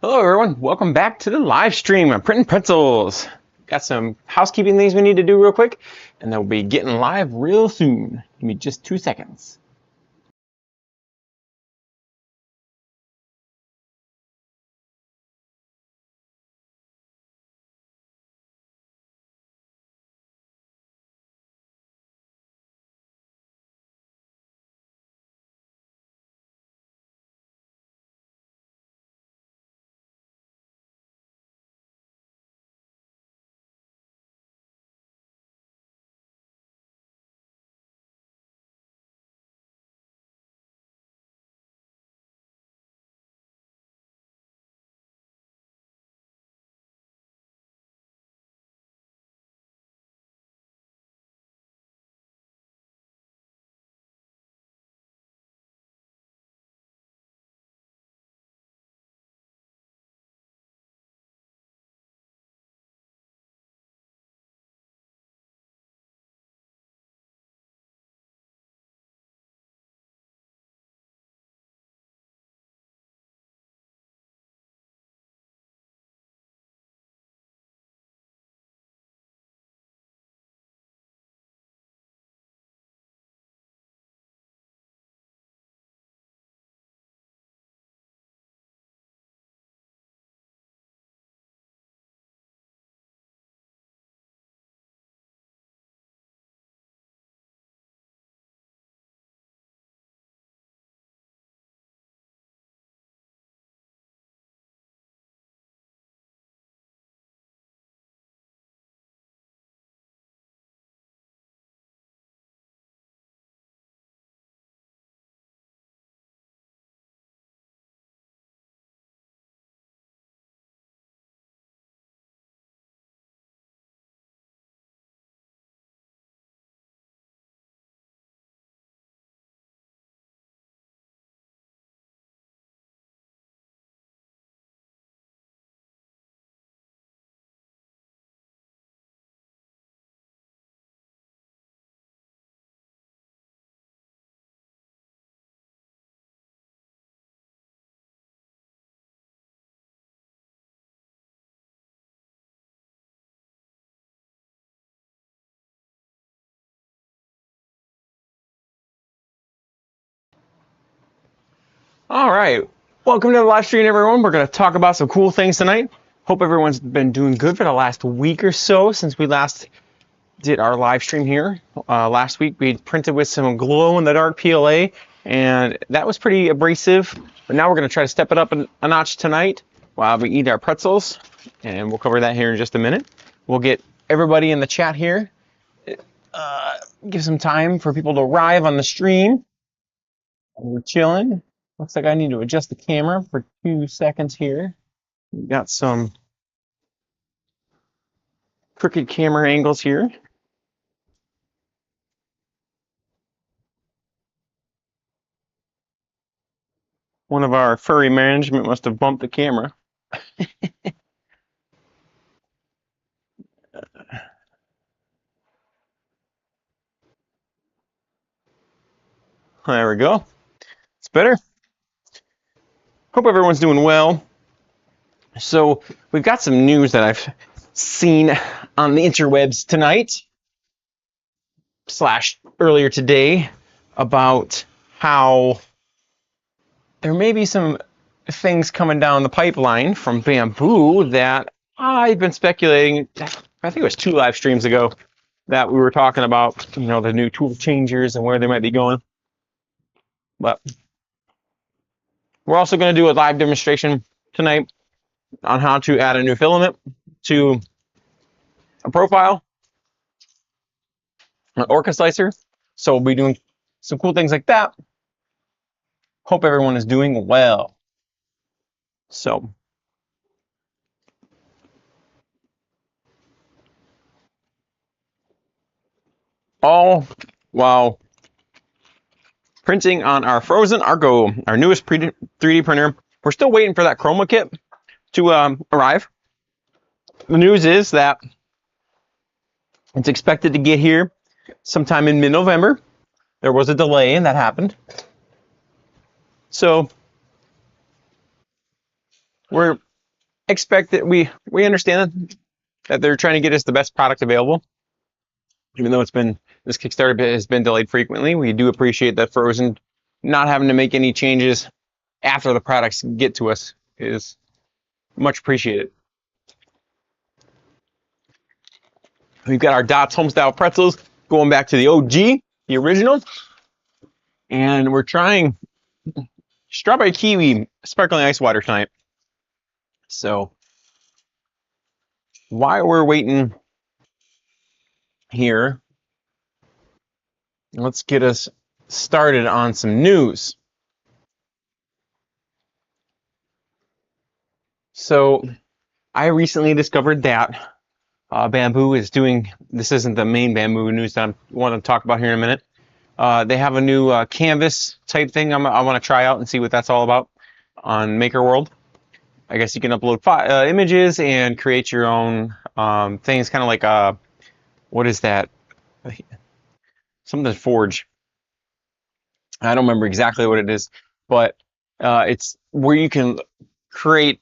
Hello everyone, welcome back to the live stream of Print Pretzels. Got some housekeeping things we need to do real quick, and then we'll be getting live real soon. Give me just 2 seconds. All right, welcome to the live stream everyone. We're going to talk about some cool things tonight. Hope everyone's been doing good for the last week or so since we last did our live stream here. Last week we printed with some glow-in-the-dark PLA, and that was pretty abrasive. But now we're going to try to step it up a notch tonight while we eat our pretzels, and we'll cover that here in just a minute. We'll get everybody in the chat here. Give some time for people to arrive on the stream. We're chilling. Looks like I need to adjust the camera for 2 seconds here. We got some crooked camera angles here. One of our furry management must have bumped the camera. There we go. It's better. Hope everyone's doing well. So we've got some news that I've seen on the interwebs tonight / earlier today about how there may be some things coming down the pipeline from Bambu that I've been speculating. I think it was 2 live streams ago that we were talking about, the new tool changers and where they might be going. But we're also going to do a live demonstration tonight on how to add a new filament to a profile, an orca slicer. So we'll be doing some cool things like that. Hope everyone is doing well. So all while printing on our Phrozen Arco, our newest 3D printer. We're still waiting for that chroma kit to arrive. The news is that it's expected to get here sometime in mid-November. There was a delay and that happened. So we're expect that we understand that they're trying to get us the best product available. Even though this Kickstarter has been delayed frequently, we do appreciate that Frozen not having to make any changes after the products get to us is much appreciated. We've got our Dots Homestyle pretzels going back to the OG, the original. And we're trying strawberry kiwi sparkling ice water tonight. So while we're waiting here, let's get us started on some news. So I recently discovered that Bambu is doing, this isn't the main Bambu news that I want to talk about here in a minute. They have a new canvas type thing I want to try out and see what that's all about on Maker World. I guess you can upload images and create your own things, kind of like what is that? Something Forge. I don't remember exactly what it is, but it's where you can create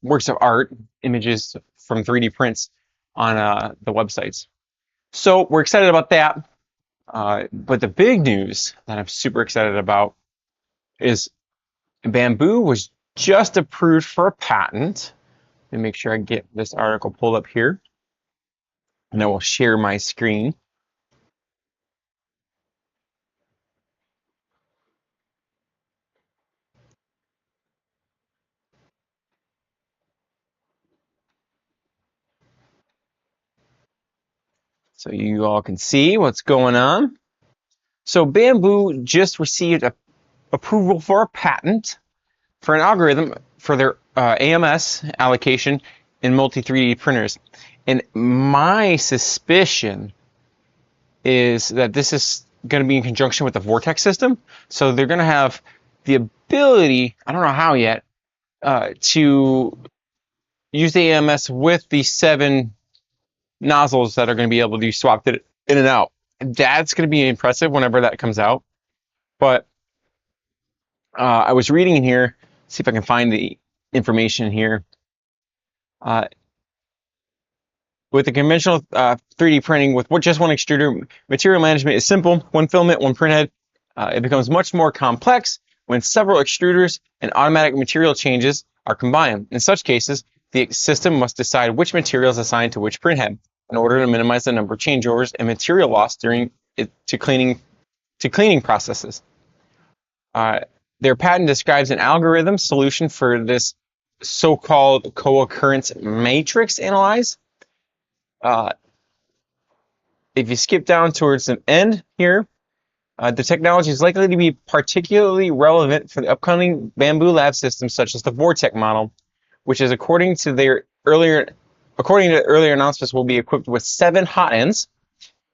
works of art, images from 3D prints on the websites. So we're excited about that. But the big news that I'm super excited about is Bambu was just approved for a patent. Let me make sure I get this article pulled up here, and I will share my screen. So you all can see what's going on. So Bambu just received approval for a patent for an algorithm for their AMS allocation in multi 3D printers. And my suspicion is that this is going to be in conjunction with the Vortex system. So they're going to have the ability, I don't know how yet, to use the AMS with the 7 nozzles that are going to be able to be swapped in and out. That's going to be impressive whenever that comes out. But I was reading in here, see if I can find the information here. With the conventional 3D printing with just one extruder, material management is simple. One filament, one printhead. It becomes much more complex when several extruders and automatic material changes are combined. In such cases, the system must decide which material is assigned to which printhead in order to minimize the number of changeovers and material loss during cleaning processes. Their patent describes an algorithm solution for this so-called co-occurrence matrix analyze. If you skip down towards the end here, the technology is likely to be particularly relevant for the upcoming Bambu Lab systems such as the Vortex model, which is according to earlier announcements will be equipped with 7 hot ends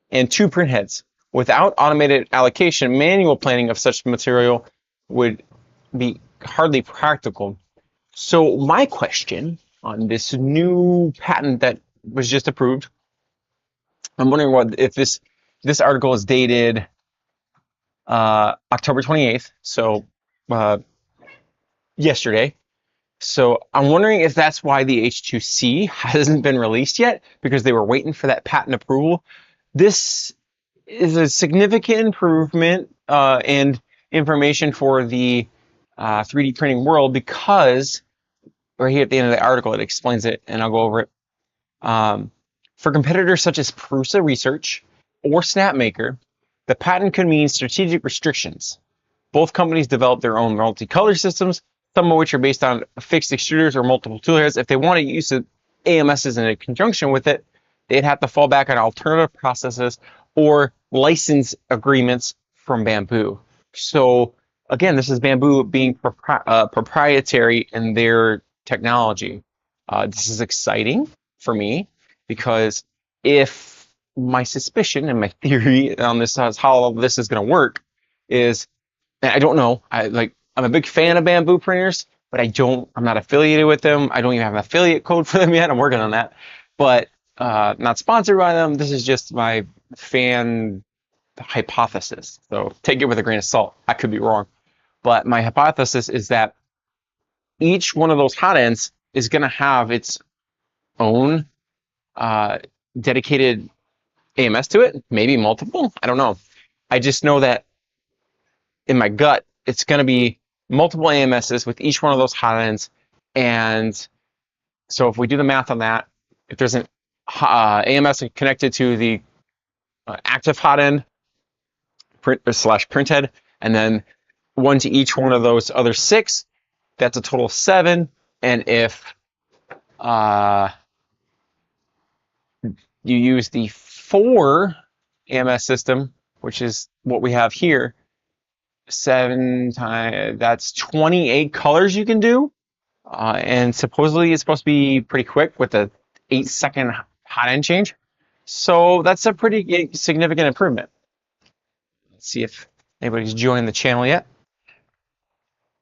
and 2 print heads. Without automated allocation, manual planning of such material would be hardly practical. So my question on this new patent that was just approved, I'm wondering if this article is dated October 28th, so yesterday. So I'm wondering if that's why the H2C hasn't been released yet, because they were waiting for that patent approval. This is a significant improvement and information for the 3D printing world, because right here at the end of the article it explains it, and I'll go over it. For competitors such as Prusa Research or Snapmaker, the patent could mean strategic restrictions. Both companies develop their own multicolor systems, some of which are based on fixed extruders or multiple tool heads. If they want to use the AMSs in conjunction with it, they'd have to fall back on alternative processes or license agreements from Bambu. So again, this is Bambu being proprietary in their technology. This is exciting for me, because if my suspicion and my theory on this, how this is going to work, is, and I don't know, I'm a big fan of Bambu printers, but I'm not affiliated with them. I don't even have an affiliate code for them yet. I'm working on that, but not sponsored by them. This is just my fan hypothesis. So take it with a grain of salt. I could be wrong, but my hypothesis is that each one of those hot ends is going to have its own dedicated AMS to it, maybe multiple. I don't know. I just know that in my gut, it's going to be multiple AMSs with each one of those hot ends. And so if we do the math on that, if there's an AMS connected to the active hot end slash print head, and then one to each one of those other 6, that's a total of 7. And if you use the 4 AMS system, which is what we have here, 7 times, that's 28 colors you can do. And supposedly it's supposed to be pretty quick with a 8-second hot end change. So that's a pretty significant improvement. Let's see if anybody's joined the channel yet.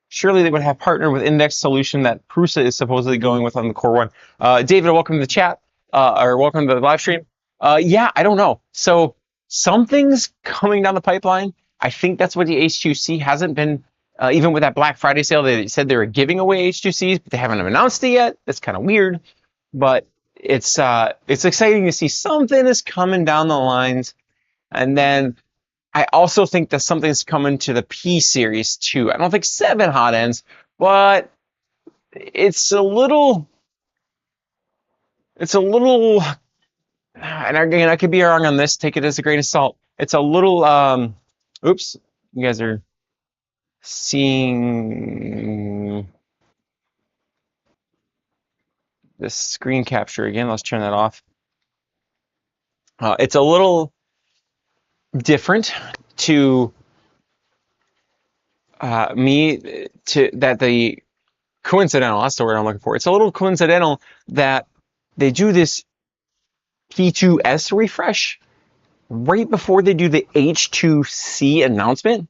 Surely they would have partnered with Index Solution that Prusa is supposedly going with on the Core 1. David, welcome to the chat, or welcome to the live stream. Yeah, I don't know. So something's coming down the pipeline. I think that's what the H2C hasn't been, even with that Black Friday sale, they said they were giving away H2Cs, but they haven't announced it yet. That's kind of weird, but it's exciting to see something is coming down the lines. And then I also think that something's coming to the P series too. I don't think 7 hot ends, but it's a little, and again, I could be wrong on this, take it as a grain of salt. It's a little, oops, you guys are seeing this screen capture again. Let's turn that off. It's a little different to the coincidental, that's the word I'm looking for. It's a little coincidental that they do this P2S refresh right before they do the H2C announcement.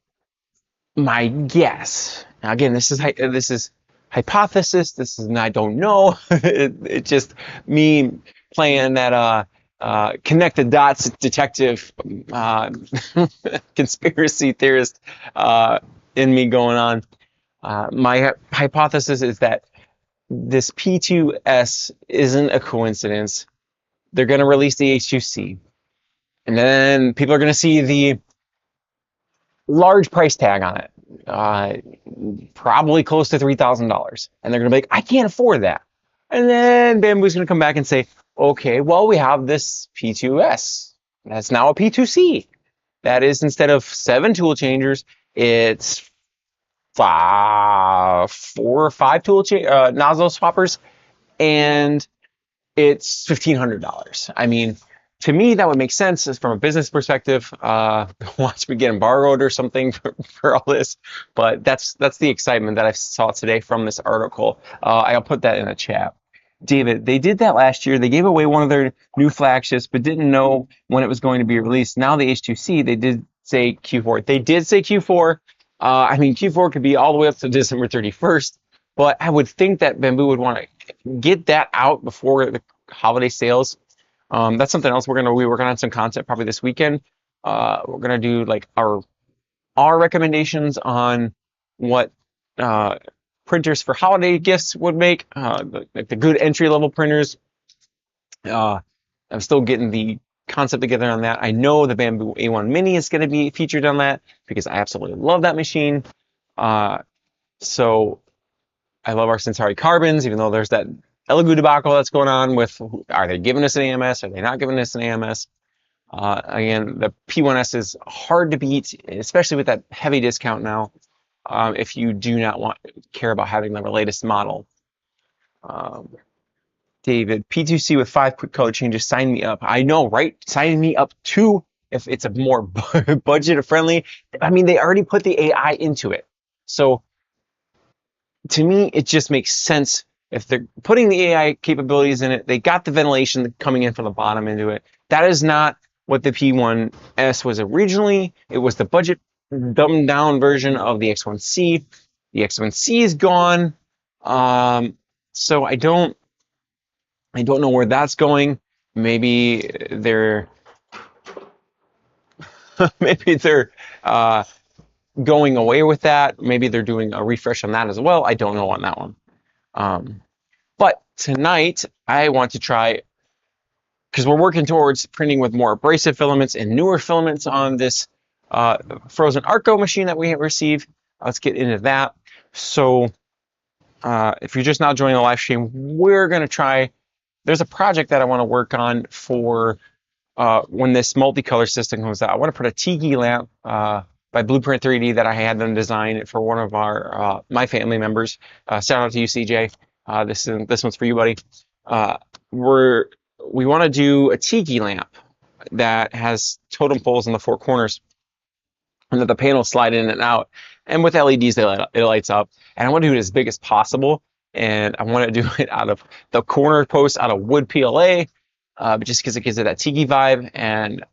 My guess, now again, this is hypothesis. This is, I don't know. It's just me playing that connect the dots detective conspiracy theorist in me going on. My hypothesis is that this P2S isn't a coincidence. They're going to release the H2C, and then people are going to see the large price tag on it, probably close to $3,000, and they're going to be like, I can't afford that. And then Bambu's going to come back and say, okay, well, we have this P2S. That's now a P2C. That is, instead of 7 tool changers, it's 4 or 5 tool nozzle swappers, and it's $1,500. I mean, to me, that would make sense from a business perspective. Watch me get embargoed or something for all this, but that's the excitement that I saw today from this article. I'll put that in the chat. David, they did that last year. They gave away one of their new flagships, but didn't know when it was going to be released. Now the H2C, they did say Q4. They did say Q4. I mean, Q4 could be all the way up to December 31st, but I would think that Bambu would want to get that out before the holiday sales. That's something else we're working on some content probably this weekend. We're gonna do like our recommendations on what printers for holiday gifts would make, like the good entry level printers. I'm still getting the concept together on that. I know the Bambu A1 Mini is going to be featured on that because I absolutely love that machine. So I love our Centauri carbons, even though there's that Elegoo debacle that's going on with, are they giving us an AMS? Are they not giving us an AMS? Again, the P1S is hard to beat, especially with that heavy discount now, if you do not care about having the latest model. David, P2C with 5 quick color changes, sign me up. I know, right? Sign me up too if it's a more budget friendly. I mean, they already put the AI into it. So to me, it just makes sense. If they're putting the AI capabilities in it, they got the ventilation coming in from the bottom into it. That is not what the P1S was originally. It was the budget dumbed down version of the X1C. The X1C is gone. So I don't know where that's going. Maybe they're going away with that. Maybe they're doing a refresh on that as well. I don't know on that one. But tonight I want to try, because we're working towards printing with more abrasive filaments and newer filaments on this Phrozen Arco machine that we have received. Let's get into that. So if you're just now joining the live stream, we're going to try, there's a project that I want to work on for when this multicolor system comes out. I want to put a tiki lamp by Blueprint 3D that I had them design for one of our my family members. Shout out to you, CJ. This one's for you, buddy. We want to do a tiki lamp that has totem poles in the four corners, and that the panels slide in and out. And with LEDs, it lights up. And I want to do it as big as possible. And I want to do it out of the corner post out of Wood PLA, just because it gives it that tiki vibe. And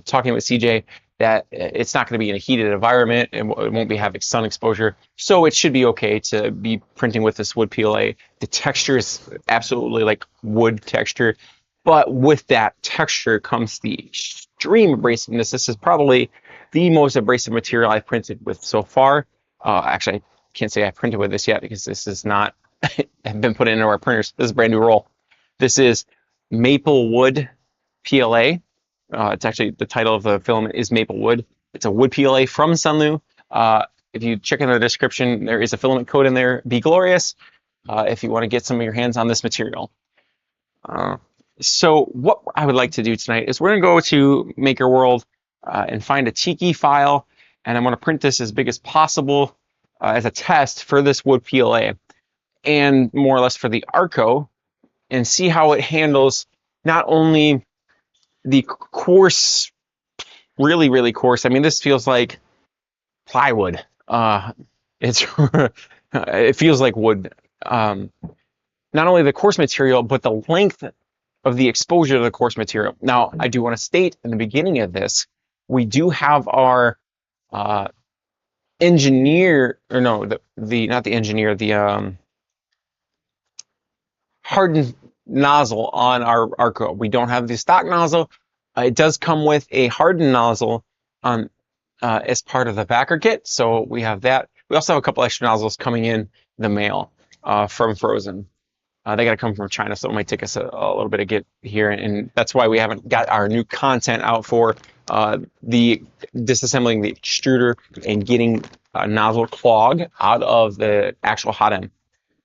talking with CJ, that it's not going to be in a heated environment and it won't be having sun exposure. So it should be okay to be printing with this Wood PLA. The texture is absolutely like wood texture. But with that texture comes the extreme abrasiveness. This is probably the most abrasive material I've printed with so far. Actually, I can't say I printed with this yet because this is not have been put into our printers. This is a brand new roll. This is Maple Wood PLA. It's actually, the title of the filament is Maple Wood. It's a Wood PLA from Sunlu. If you check in the description, there is a filament code in there. Be Glorious if you want to get some of your hands on this material. So what I would like to do tonight is we're going to go to Maker World and find a tiki file, and I'm going to print this as big as possible as a test for this Wood PLA and more or less for the Arco, and see how it handles not only the coarse, really, really coarse. I mean, this feels like plywood. It feels like wood. Not only the coarse material, but the length of the exposure to the coarse material. Now, I do want to state in the beginning of this, we do have our engineer, or no, not the engineer, the hardened nozzle on our Arco. We don't have the stock nozzle. It does come with a hardened nozzle on as part of the backer kit, so we have that. We also have a couple extra nozzles coming in the mail from Phrozen. They got to come from China, so it might take us a little bit to get here, and that's why we haven't got our new content out for the disassembling the extruder and getting a nozzle clog out of the actual hot end.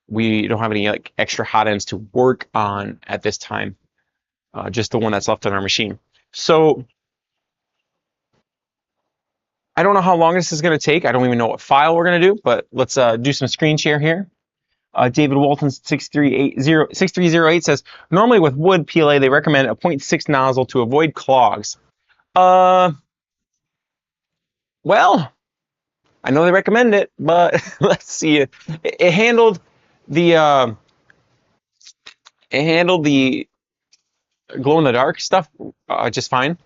We don't have any like extra hot ends to work on at this time, just the one that's left on our machine. So I don't know how long this is going to take. I don't even know what file we're going to do, but let's do some screen share here. David Walton 6308 says, normally with Wood PLA, they recommend a 0.6 nozzle to avoid clogs. Well, I know they recommend it, but let's see it. It handled the glow in the dark stuff just fine.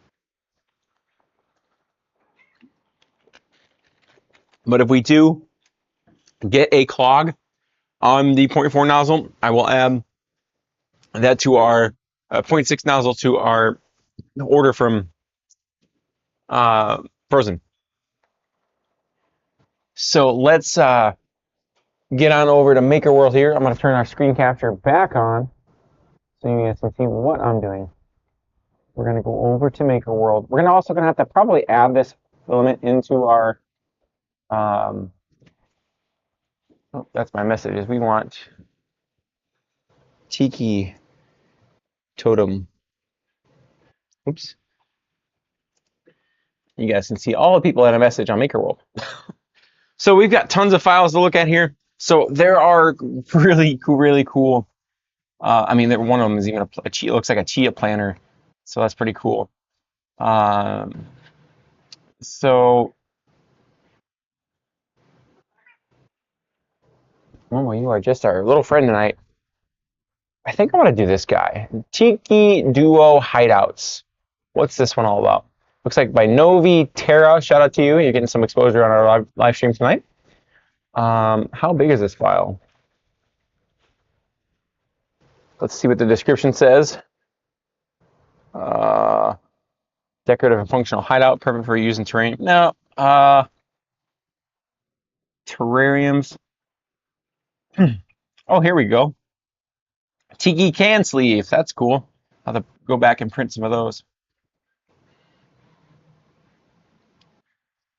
But if we do get a clog on the 0.4 nozzle, I will add that to our 0.6 nozzle to our order from Phrozen. So let's get on over to Maker World here. I'm going to turn our screen capture back on so you guys can see what I'm doing. We're going to go over to Maker World. We're also going to have to probably add this filament into our oh, that's my message, is we want tiki totem. Oops. You guys can see all the people that I message on Maker World. So we've got tons of files to look at here. So there are really cool. I mean, one of them is even a chia, looks like a chia planter. So that's pretty cool. So, Momo, you are just our little friend tonight. I think I want to do this guy. Tiki Duo Hideouts. What's this one all about? Looks like by Novi Terra. Shout out to you. You're getting some exposure on our live stream tonight. How big is this file? Let's see what the description says. Decorative and functional hideout, perfect for use in terrain. No, terrariums. Oh, here we go. Tiki can sleeve. That's cool. I'll have to go back and print some of those.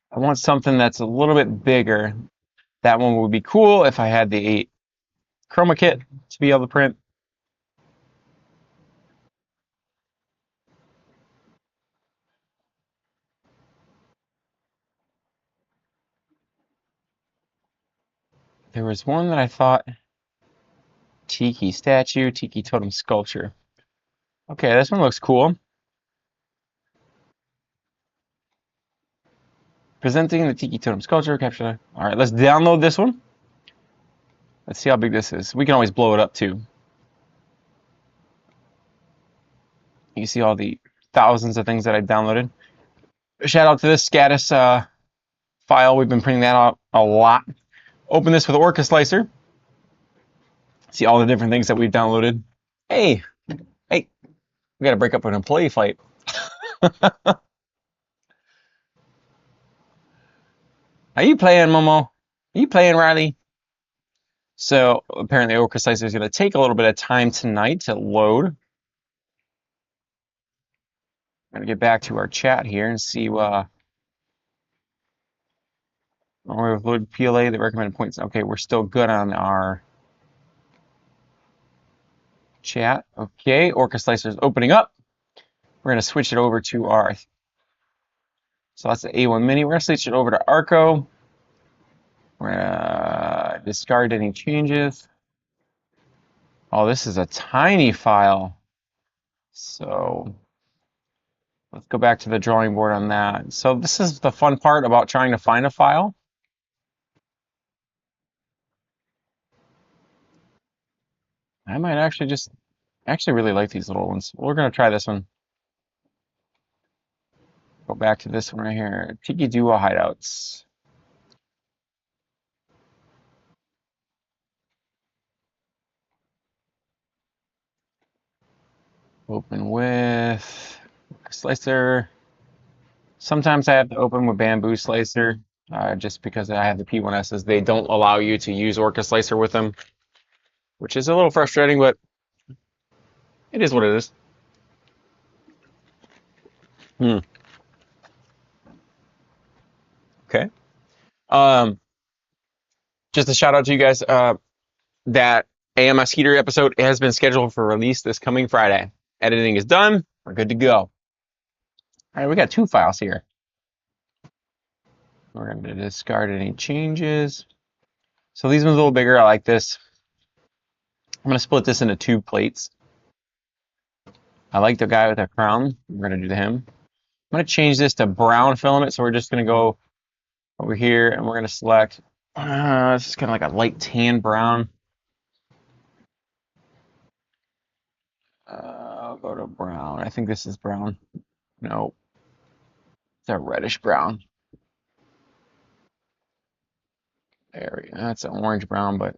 I want something that's a little bit bigger. That one would be cool if I had the chroma kit to be able to print. There was one that I thought Tiki statue, Tiki totem sculpture. Okay, this one looks cool. Presenting the Tiki totem sculpture, capture. All right, let's download this one. Let's see how big this is. We can always blow it up too. You can see all the thousands of things that I downloaded. Shout out to this Scatus file. We've been printing that out a lot. Open this with Orca Slicer. See all the different things that we've downloaded. Hey, we got to break up an employee fight. Are you playing, Momo? Are you playing, Riley? So apparently Orca Slicer is going to take a little bit of time tonight to load. I'm going to get back to our chat here and see with Wood PLA, the recommended points. Okay, we're still good on our chat. Okay, Orca Slicer is opening up. We're going to switch it over to our, so that's the A1 Mini. We're going to switch it over to Arco. We're going to discard any changes. Oh, this is a tiny file. So let's go back to the drawing board on that. So this is the fun part about trying to find a file. I might actually really like these little ones. We're going to try this one. Go back to this one right here. Tiki Duo Hideouts. Open with Slicer. Sometimes I have to open with Bambu Slicer, just because I have the P1Ss. They don't allow you to use Orca Slicer with them, which is a little frustrating, but it is what it is. Okay. Just a shout out to you guys. That AMS heater episode has been scheduled for release this coming Friday. Editing is done. We're good to go. All right, we got 2 files here. We're going to discard any changes. So these ones a little bigger. I like this. I'm going to split this into 2 plates. I like the guy with the crown. We're going to do him. I'm going to change this to brown filament. So we're just going to go over here and we're going to select, this is kind of like a light tan brown. I'll go to brown. I think this is brown. No, it's a reddish brown. There we go. That's an orange brown, but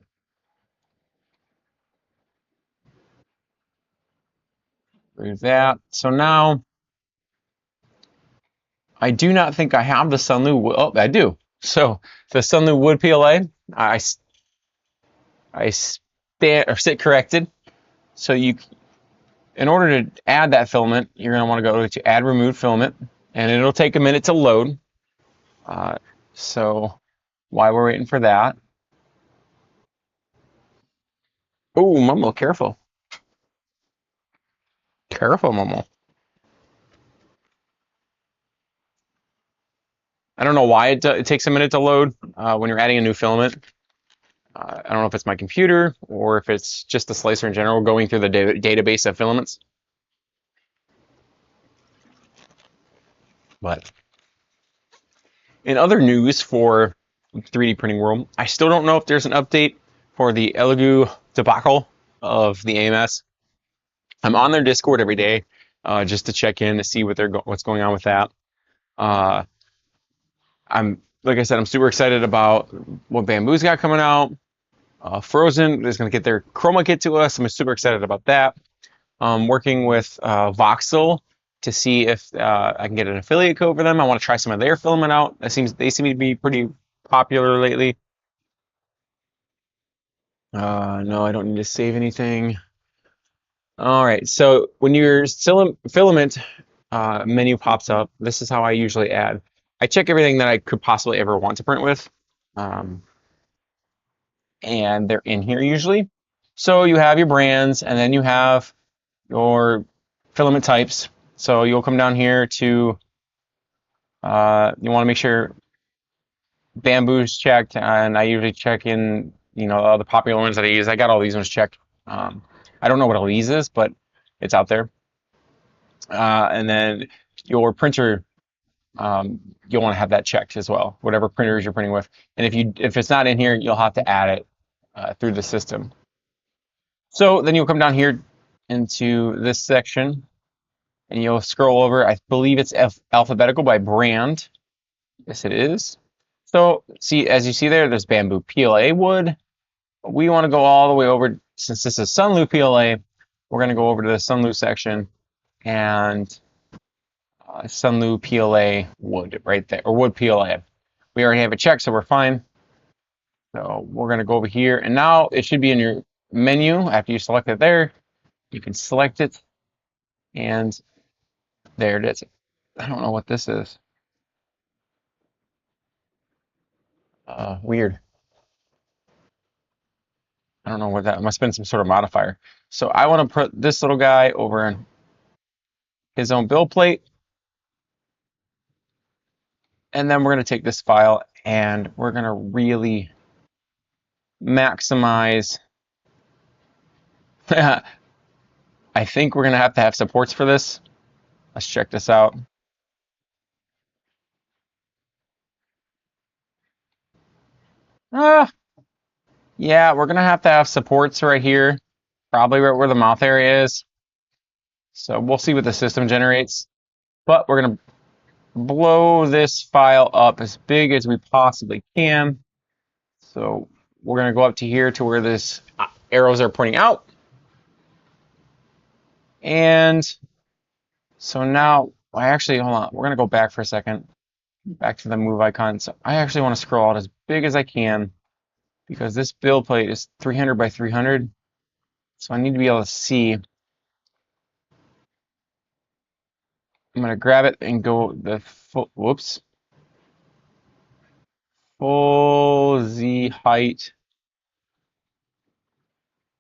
there's that. So now I do not think I have the Sunlu. Oh, I do. So the Sunlu Wood PLA, I sit corrected. So in order to add that filament, you're going to want to go to Add Remove Filament, and it'll take a minute to load. So while we're waiting for that, oh, Momo, careful. Careful, Momo. I don't know why it takes a minute to load when you're adding a new filament. I don't know if it's my computer or if it's just the slicer in general going through the database of filaments. But in other news for 3D printing world, I still don't know if there's an update for the Elegoo debacle of the AMS. I'm on their Discord every day just to check in to see what's going on with that. Like I said, I'm super excited about what Bambu's got coming out. Phrozen is going to get their chroma kit to us. I'm super excited about that. Working with Voxel to see if I can get an affiliate code for them. I want to try some of their filament out. They seem to be pretty popular lately. No, I don't need to save anything. All right, so when your filament menu pops up, this is how I usually add. I check everything that I could possibly ever want to print with, um, and they're in here usually. So you have your brands, and then you have your filament types. So you'll come down here to, you want to make sure Bambu's checked, and I usually check in, all the popular ones that I use. I got all these ones checked. I don't know what Elise is, but it's out there. And then your printer, you'll want to have that checked as well, whatever printers you're printing with. And if it's not in here, you'll have to add it through the system. So then you'll come down here into this section, and you'll scroll over. I believe it's alphabetical by brand. Yes, it is. So see, as you see there's Bambu PLA wood. We want to go all the way over, since this is Sunlu PLA, we're going to go over to the Sunlu section and Sunlu PLA wood right there, or Wood PLA. We already have it checked, so we're fine. So we're going to go over here, and now it should be in your menu. After you select it there, you can select it, and there it is. I don't know what this is. Weird. I don't know what that must have been, some sort of modifier. So I want to put this little guy over in his own build plate. And then we're going to take this file and we're going to really maximize. I think we're going to have supports for this. Let's check this out. Yeah, we're going to have supports right here, probably right where the mouth area is. So we'll see what the system generates. But we're going to blow this file up as big as we possibly can. So we're going to go up to here to where this arrows are pointing out. And so now, hold on. We're going to go back for a second. Back to the move icon. So I actually want to scroll out as big as I can because this build plate is 300 by 300. So I need to be able to see. I'm going to grab it and go the full, full Z height.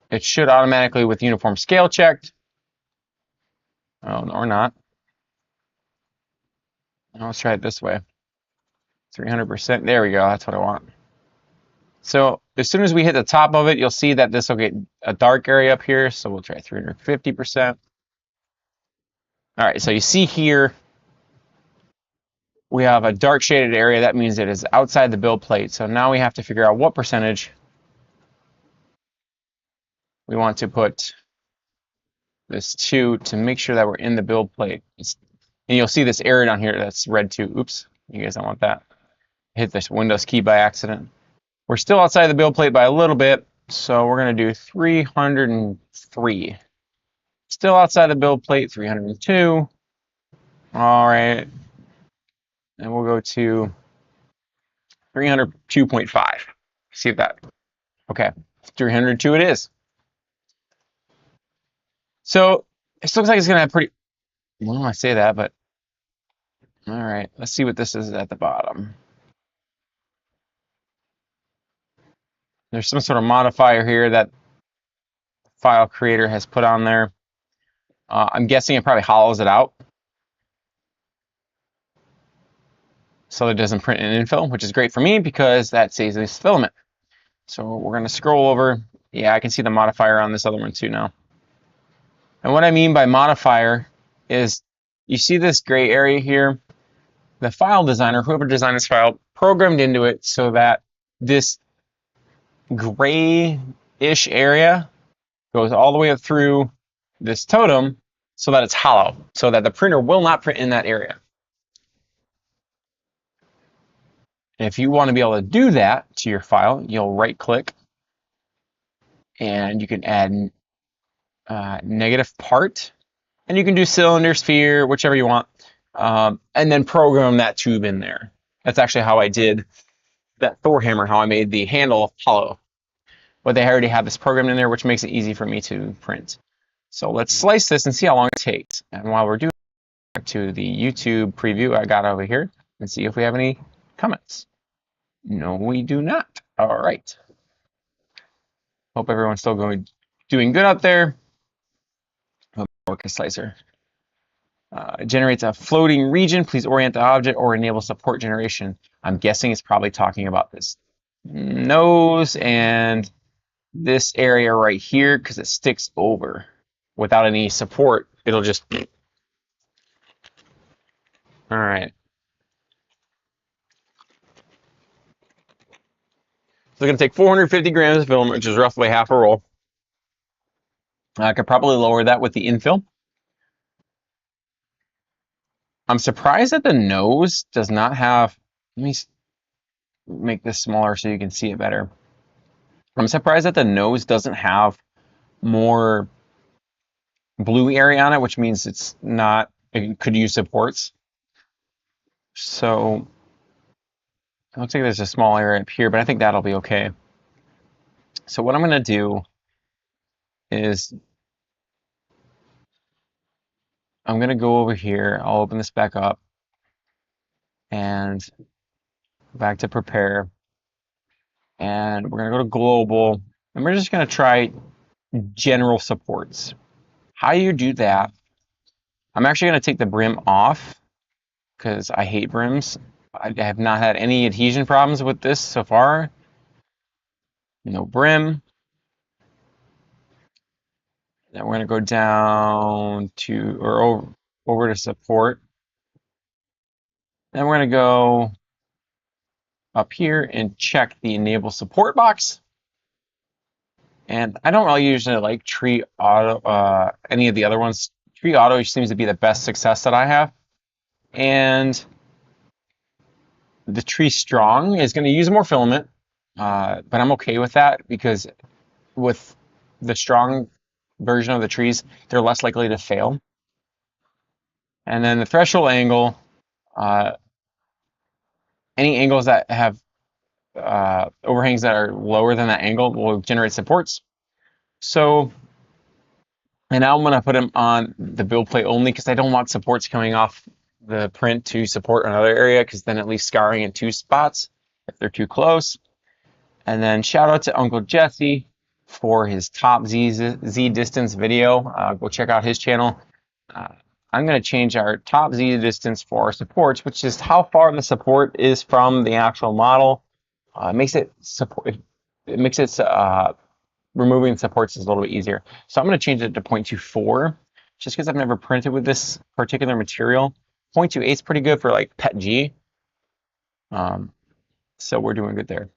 It should automatically with uniform scale checked. Oh, no, or not. Let's try it this way. 300%. There we go. That's what I want. So as soon as we hit the top of it, you'll see that this will get a dark area up here. So we'll try 350%. All right, so you see here, we have a dark shaded area. That means it is outside the build plate. So now we have to figure out what percentage we want to put this to make sure that we're in the build plate. And you'll see this area down here that's red too. Oops, you guys don't want that. Hit this Windows key by accident. We're still outside the build plate by a little bit, so we're going to do 303. Still outside the build plate, 302. All right. And we'll go to 302.5. See if that, okay, 302 it is. So it looks like it's going to have pretty, well, I say that, but all right, let's see what this is at the bottom. There's some sort of modifier here that file creator has put on there. I'm guessing it probably hollows it out so it doesn't print an infill, which is great for me because that saves this filament. So we're going to scroll over. Yeah, I can see the modifier on this other one too now. And what I mean by modifier is you see this gray area here. The file designer, whoever designed this file, programmed into it so that this gray-ish area goes all the way up through this totem so that it's hollow, so that the printer will not print in that area. And if you want to be able to do that to your file, you'll right-click, and you can add negative part, and you can do cylinder, sphere, whichever you want, and then program that tube in there. That's actually how I did that Thor hammer, how I made the handle hollow. But they already have this program in there, which makes it easy for me to print. So let's slice this and see how long it takes. And while we're doing back to the YouTube preview I got over here and see if we have any comments. No, we do not. All right. Hope everyone's still doing good out there. Work a slicer. It generates a floating region. Please orient the object or enable support generation. I'm guessing it's probably talking about this nose and this area right here because it sticks over. Without any support, it'll just... All right. So it's going to take 450 grams of film, which is roughly half a roll. I could probably lower that with the infill. I'm surprised that the nose does not have... Let me make this smaller so you can see it better. I'm surprised that the nose doesn't have more blue area on it, which means it could use supports. So it looks like there's a small area up here, but I think that'll be okay. So what I'm going to do is I'm going to go over here. I'll open this back up and back to prepare. And we're going to go to global, and we're just going to try general supports. How you do that, I'm actually going to take the brim off because I hate brims. I have not had any adhesion problems with this so far. No brim. Then we're going to go down to, or over to support. Then we're going to go up here and check the enable support box. And I don't really usually like Tree Auto, any of the other ones. Tree Auto seems to be the best success that I have. And the Tree Strong is going to use more filament, but I'm okay with that because with the strong version of the trees, they're less likely to fail. And then the threshold angle, any angles that have overhangs that are lower than that angle will generate supports. So, and now I'm going to put them on the build plate only because I don't want supports coming off the print to support another area because then at least scarring in two spots if they're too close. And then shout out to Uncle Jesse for his top Z distance video. Go check out his channel. I'm going to change our top Z distance for our supports, which is how far the support is from the actual model. It makes it removing supports is a little bit easier. So I'm going to change it to 0.24 just because I've never printed with this particular material. 0.28 is pretty good for like PET G. So we're doing good there.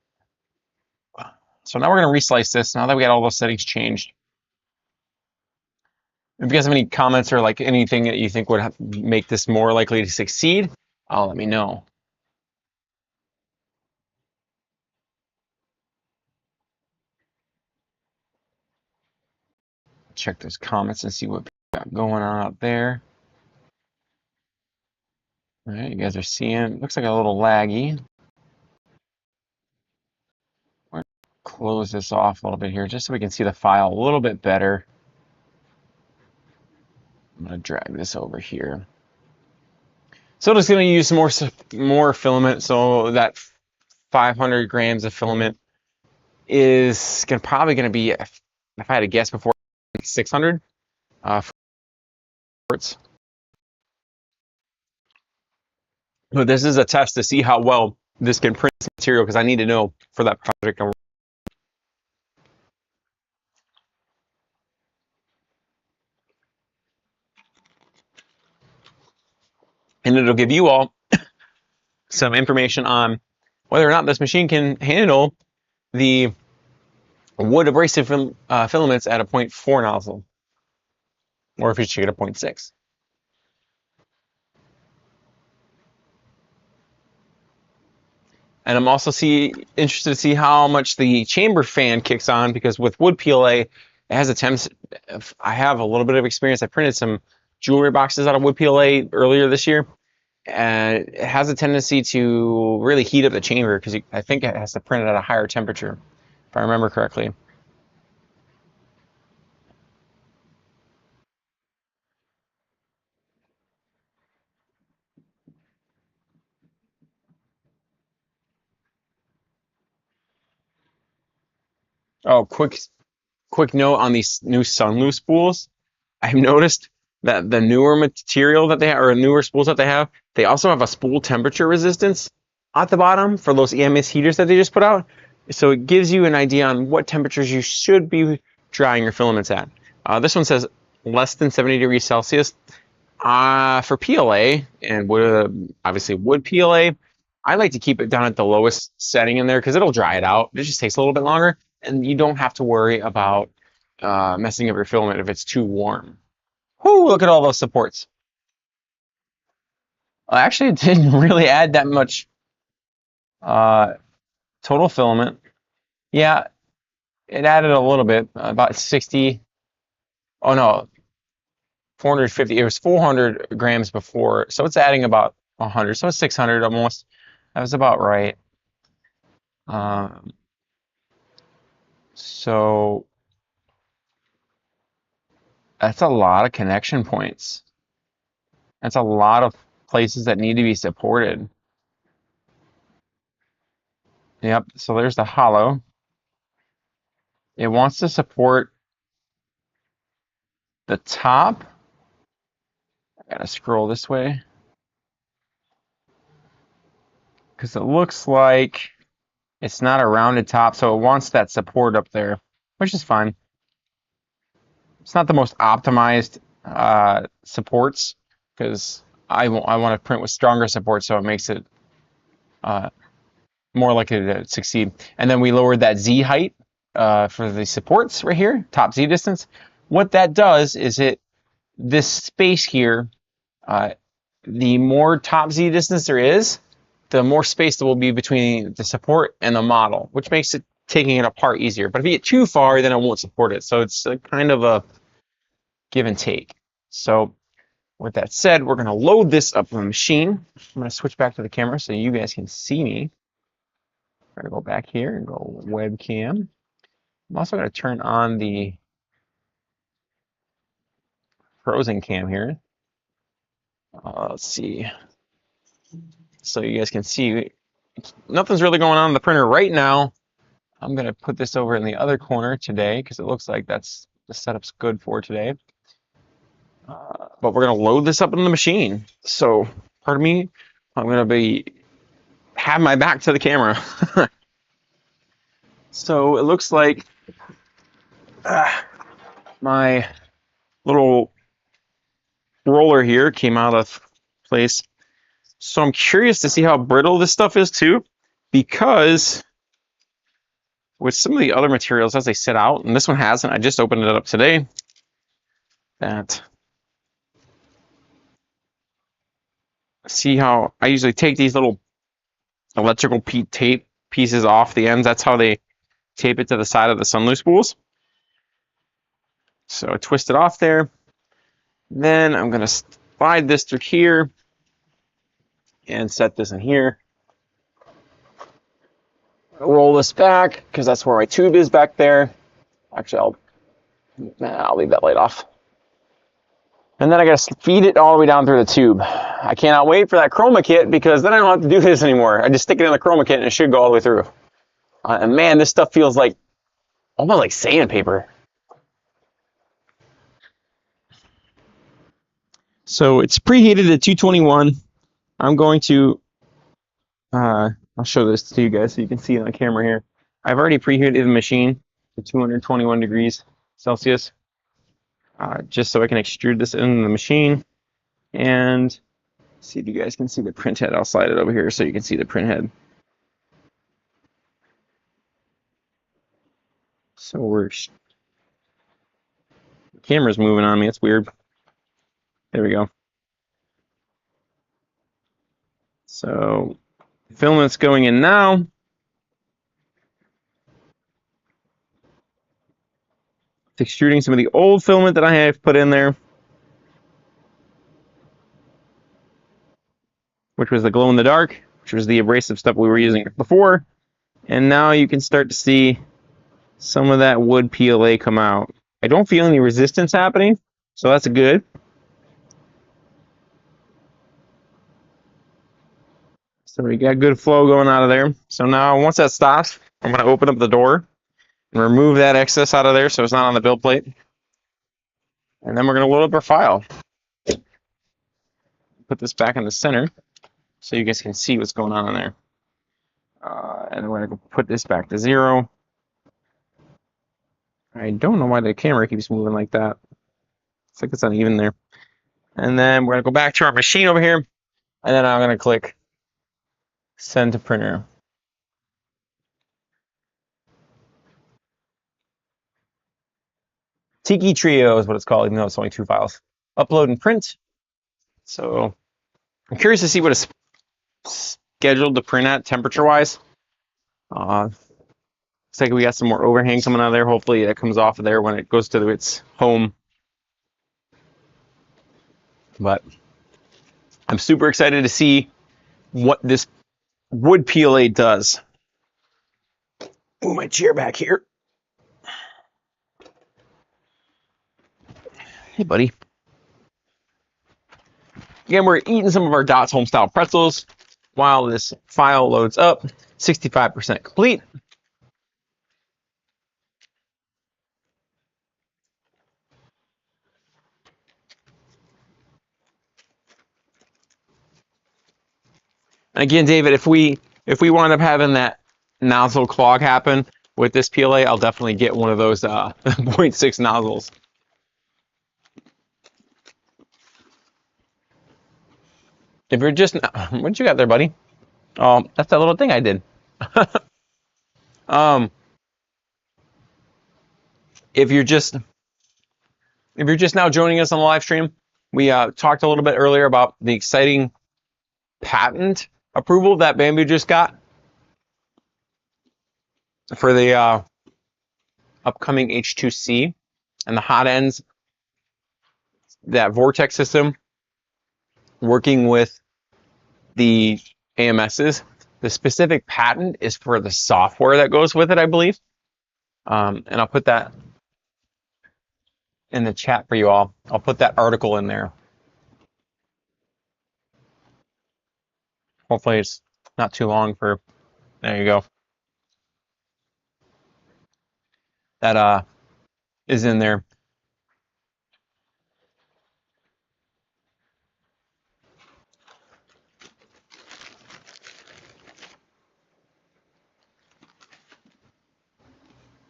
So now we're going to reslice this now that we got all those settings changed. If you guys have any comments or like anything that you think would make this more likely to succeed, let me know. Check those comments and see what we got going on out there. All right, you guys are seeing, looks like a little laggy. We're going to close this off a little bit here just so we can see the file a little bit better. I'm going to drag this over here. So just going to use some more filament. So that 500 grams of filament is probably going to be, if I had to guess before, 600 supports. But this is a test to see how well this can print this material because I need to know for that project. And it'll give you all some information on whether or not this machine can handle the wood abrasive filaments at a 0.4 nozzle, or if you should get a 0.6. And I'm also interested to see how much the chamber fan kicks on because with Wood PLA, it has a tendency. I have a little bit of experience. I printed some jewelry boxes out of Wood PLA earlier this year, and it has a tendency to really heat up the chamber because I think it has to print it at a higher temperature, if I remember correctly. Oh, quick note on these new Sunloose spools. I've noticed that the newer material that they have, or newer spools that they have, they also have a spool temperature resistance at the bottom for those EMS heaters that they just put out. So it gives you an idea on what temperatures you should be drying your filaments at. This one says less than 70 degrees Celsius. For PLA and obviously wood PLA, I like to keep it down at the lowest setting in there because it'll dry it out. It just takes a little bit longer, and you don't have to worry about messing up your filament if it's too warm. Whoo, look at all those supports. Actually, it didn't really add that much uh, total filament. Yeah, it added a little bit, about 60. Oh no, 450. It was 400 grams before, so it's adding about 100. So it's 600 almost. That was about right. Um, so that's a lot of connection points. That's a lot of places that need to be supported. Yep, so there's the hollow. It wants to support the top. I gotta scroll this way because it looks like it's not a rounded top, so it wants that support up there, which is fine. It's not the most optimized supports because I want to print with stronger support, so it makes it uh, more likely to succeed. And then we lowered that Z height for the supports right here, top Z distance. What that does is this space here, uh, the more top Z distance there is, the more space there will be between the support and the model, which makes it taking it apart easier. But if you get too far, then it won't support it. So it's kind of a give and take. So with that said, we're going to load this up on the machine. I'm going to switch back to the camera so you guys can see me. I'm going to go back here and go webcam. I'm also going to turn on the Frozen cam here. Let's see. So you guys can see nothing's really going on in the printer right now. I'm going to put this over in the other corner today because it looks like that's the setup's good for today. But we're going to load this up in the machine. So, pardon me, I'm going to have my back to the camera. So it looks like my little roller here came out of place. So I'm curious to see how brittle this stuff is too, because with some of the other materials as they sit out, and this one hasn't, I just opened it up today, that see how I usually take these little electrical tape pieces off the ends. That's how they tape it to the side of the Sunloose spools. So I twist it off there. Then I'm going to slide this through here and set this in here. Roll this back because that's where my tube is back there. Actually, I'll leave that light off. And then I got to feed it all the way down through the tube. I cannot wait for that chroma kit because then I don't have to do this anymore. I just stick it in the chroma kit and it should go all the way through. And man, this stuff feels like almost like sandpaper. So it's preheated at 221. I'm going to, I'll show this to you guys so you can see it on the camera here. I've already preheated the machine to 221 degrees Celsius. Just so I can extrude this in the machine and see if you guys can see the print head. I'll slide it over here so you can see the print head. So the camera's moving on me. It's weird. There we go. So filament's going in now. It's extruding some of the old filament that I have put in there, which was the glow in the dark, which was the abrasive stuff we were using before. And now you can start to see some of that wood PLA come out. I don't feel any resistance happening, so that's good. So we got good flow going out of there. So now once that stops, I'm going to open up the door Remove that excess out of there so it's not on the build plate. And then we're going to load up our file. Put this back in the center so you guys can see what's going on in there. And we're going to put this back to 0. I don't know why the camera keeps moving like that. It's like it's uneven there. And then we're going to go back to our machine over here. And then I'm going to click Send to Printer. Tiki Trio is what it's called, even though it's only 2 files. Upload and print. So I'm curious to see what it's scheduled to print at temperature-wise. Looks like we got some more overhang coming out of there. Hopefully it comes off of there when it goes to its home. But I'm super excited to see what this Wood PLA does. Move my chair back here. Hey, buddy. Again, we're eating some of our Dots Homestyle pretzels while this file loads up. 65% complete. And again, David, if we wind up having that nozzle clog happen with this PLA, I'll definitely get one of those 0.6 nozzles. If you're just, what you got there, buddy? Oh, that's that little thing I did. If you're just now joining us on the live stream, we talked a little bit earlier about the exciting patent approval that Bambu just got for the upcoming H2C and the hot ends, that vortex system working with the AMSs. The specific patent is for the software that goes with it, I believe. And I'll put that in the chat for you all. I'll put that article in there. Hopefully it's not too long for, there you go. That is in there.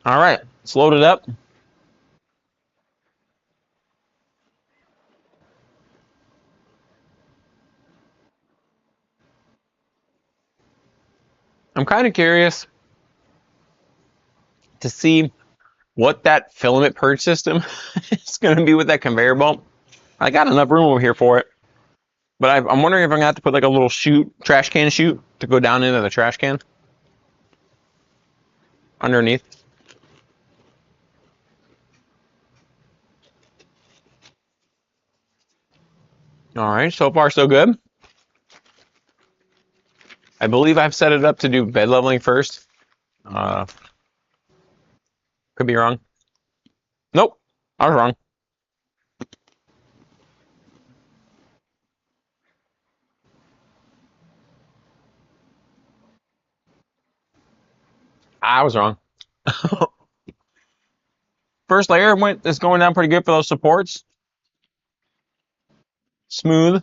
All right, let's load it up. I'm kind of curious to see what that filament purge system is going to be with that conveyor belt. I got enough room over here for it, but I'm wondering if I'm going to have to put like a little trash can chute to go down into the trash can underneath. All right, so far so good. I believe I've set it up to do bed leveling first. Could be wrong. Nope, I was wrong. I was wrong. First layer is going down pretty good for those supports. Smooth.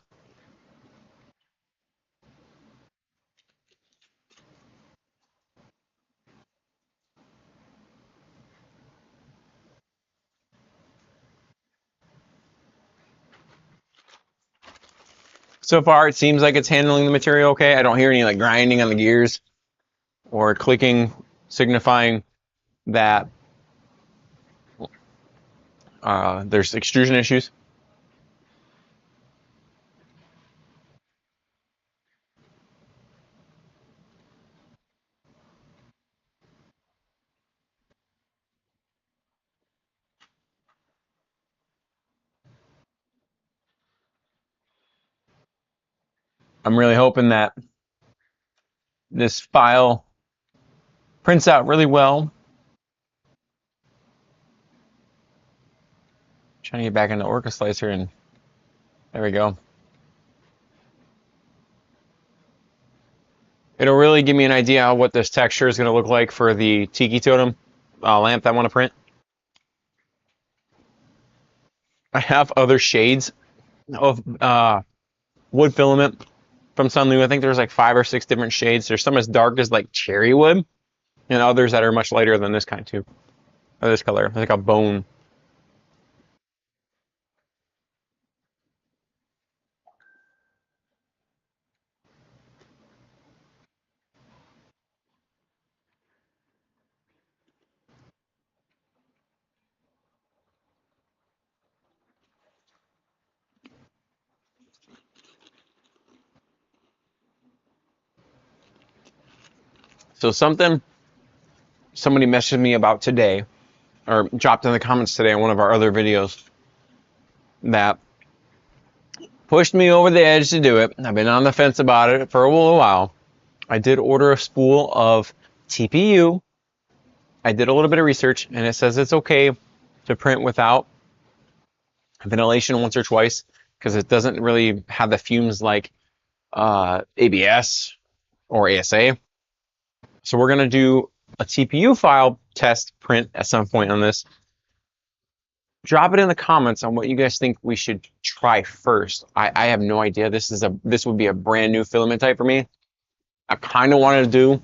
So far, it seems like it's handling the material okay. I don't hear any like grinding on the gears or clicking, signifying that there's extrusion issues. I'm really hoping that this file prints out really well. Trying to get back into Orca Slicer, and there we go. It'll really give me an idea of what this texture is going to look like for the Tiki Totem lamp that I want to print. I have other shades of wood filament from Sunlu. I think there's like 5 or 6 different shades. There's some as dark as like cherry wood, and others that are much lighter than this kind too. Or this color, like a bone. So somebody messaged me about today, or dropped in the comments today on one of our other videos, that pushed me over the edge to do it. I've been on the fence about it for a little while. I did order a spool of TPU. I did a little bit of research, and it says it's okay to print without ventilation once or twice because it doesn't really have the fumes like ABS or ASA. So we're going to do a TPU file test print at some point on this. Drop it in the comments on what you guys think we should try first. I have no idea. This would be a brand new filament type for me. I kind of wanted to do.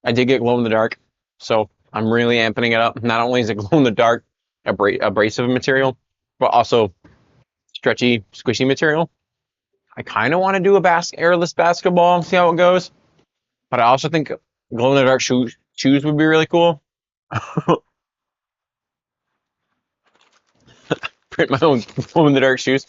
I did get glow in the dark, so I'm really amping it up. Not only is it glow in the dark, abrasive material, but also stretchy, squishy material. I kind of want to do a airless basketball and see how it goes. But I also think glow in the dark shoes would be really cool. Print my own glow in the dark shoes.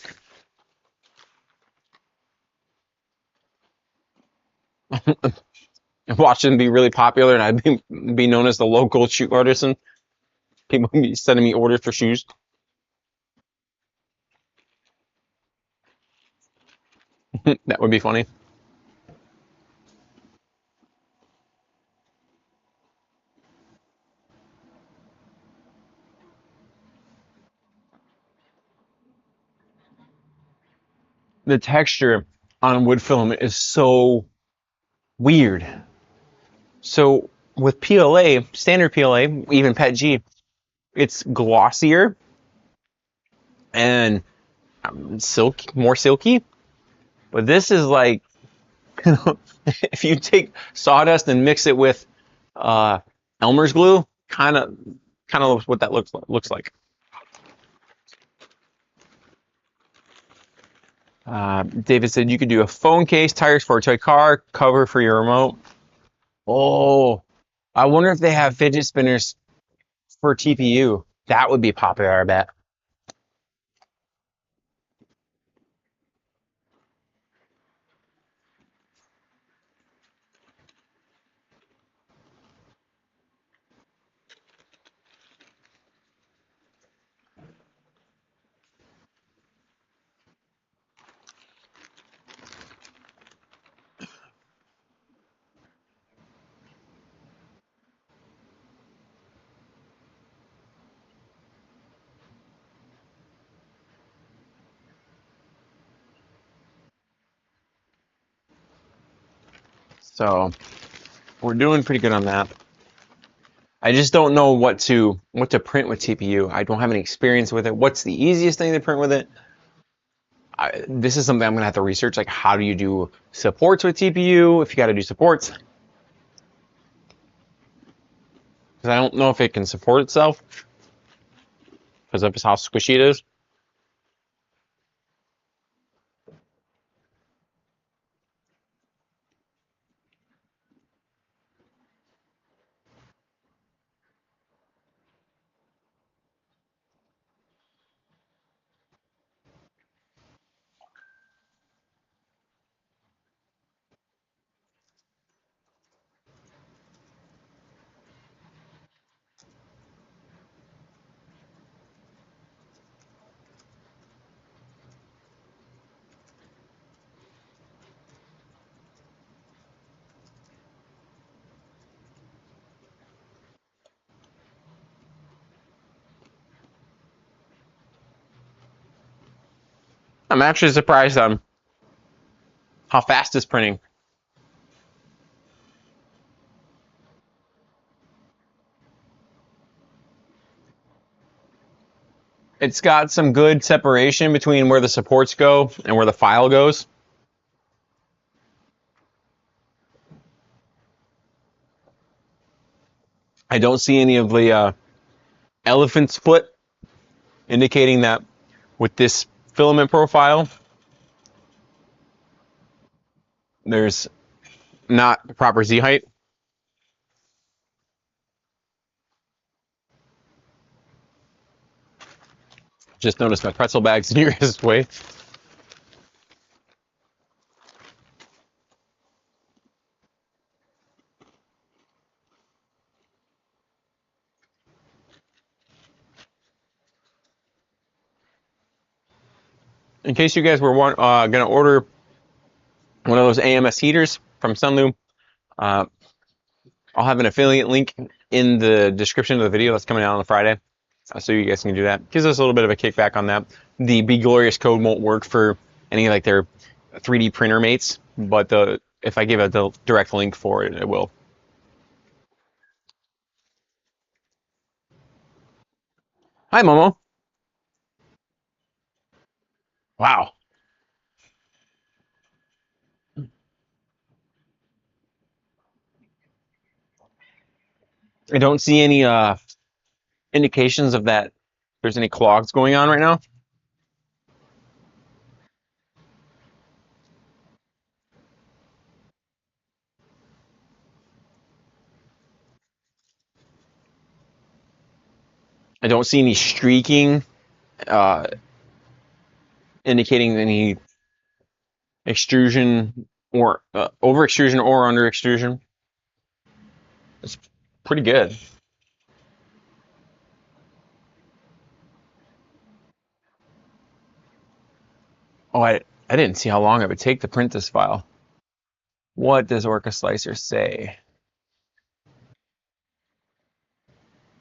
Watch them be really popular, and I'd be known as the local shoe artisan. People would be sending me orders for shoes. That would be funny. The texture on wood filament is so weird. So with PLA, standard PLA, even PETG, it's glossier and more silky. But this is like, if you take sawdust and mix it with Elmer's glue, kind of what that looks like. David said you could do a phone case, tires for a toy car, cover for your remote. Oh, I wonder if they have fidget spinners for TPU. That would be popular, I bet. So we're doing pretty good on that. I just don't know what to print with TPU. I don't have any experience with it. What's the easiest thing to print with it? This is something I'm gonna have to research. Like, how do you do supports with TPU? If you got to do supports, because I don't know if it can support itself because of how squishy it is. I'm actually surprised on how fast it's printing. It's got some good separation between where the supports go and where the file goes. I don't see any of the elephant split, indicating that with this filament profile, there's not proper Z height. Just noticed my pretzel bag's nearest way. In case you guys were going to order one of those AMS heaters from Sunloom, I'll have an affiliate link in the description of the video that's coming out on Friday, so you guys can do that. Gives us a little bit of a kickback on that. The Be Glorious code won't work for any like their 3D printer mates, but if I give a direct link for it, it will. Hi, Momo. Wow. I don't see any indications of that there's any clogs going on right now. I don't see any streaking, indicating any extrusion or over extrusion or under extrusion. It's pretty good. Oh, I didn't see how long it would take to print this file. What does Orca Slicer say?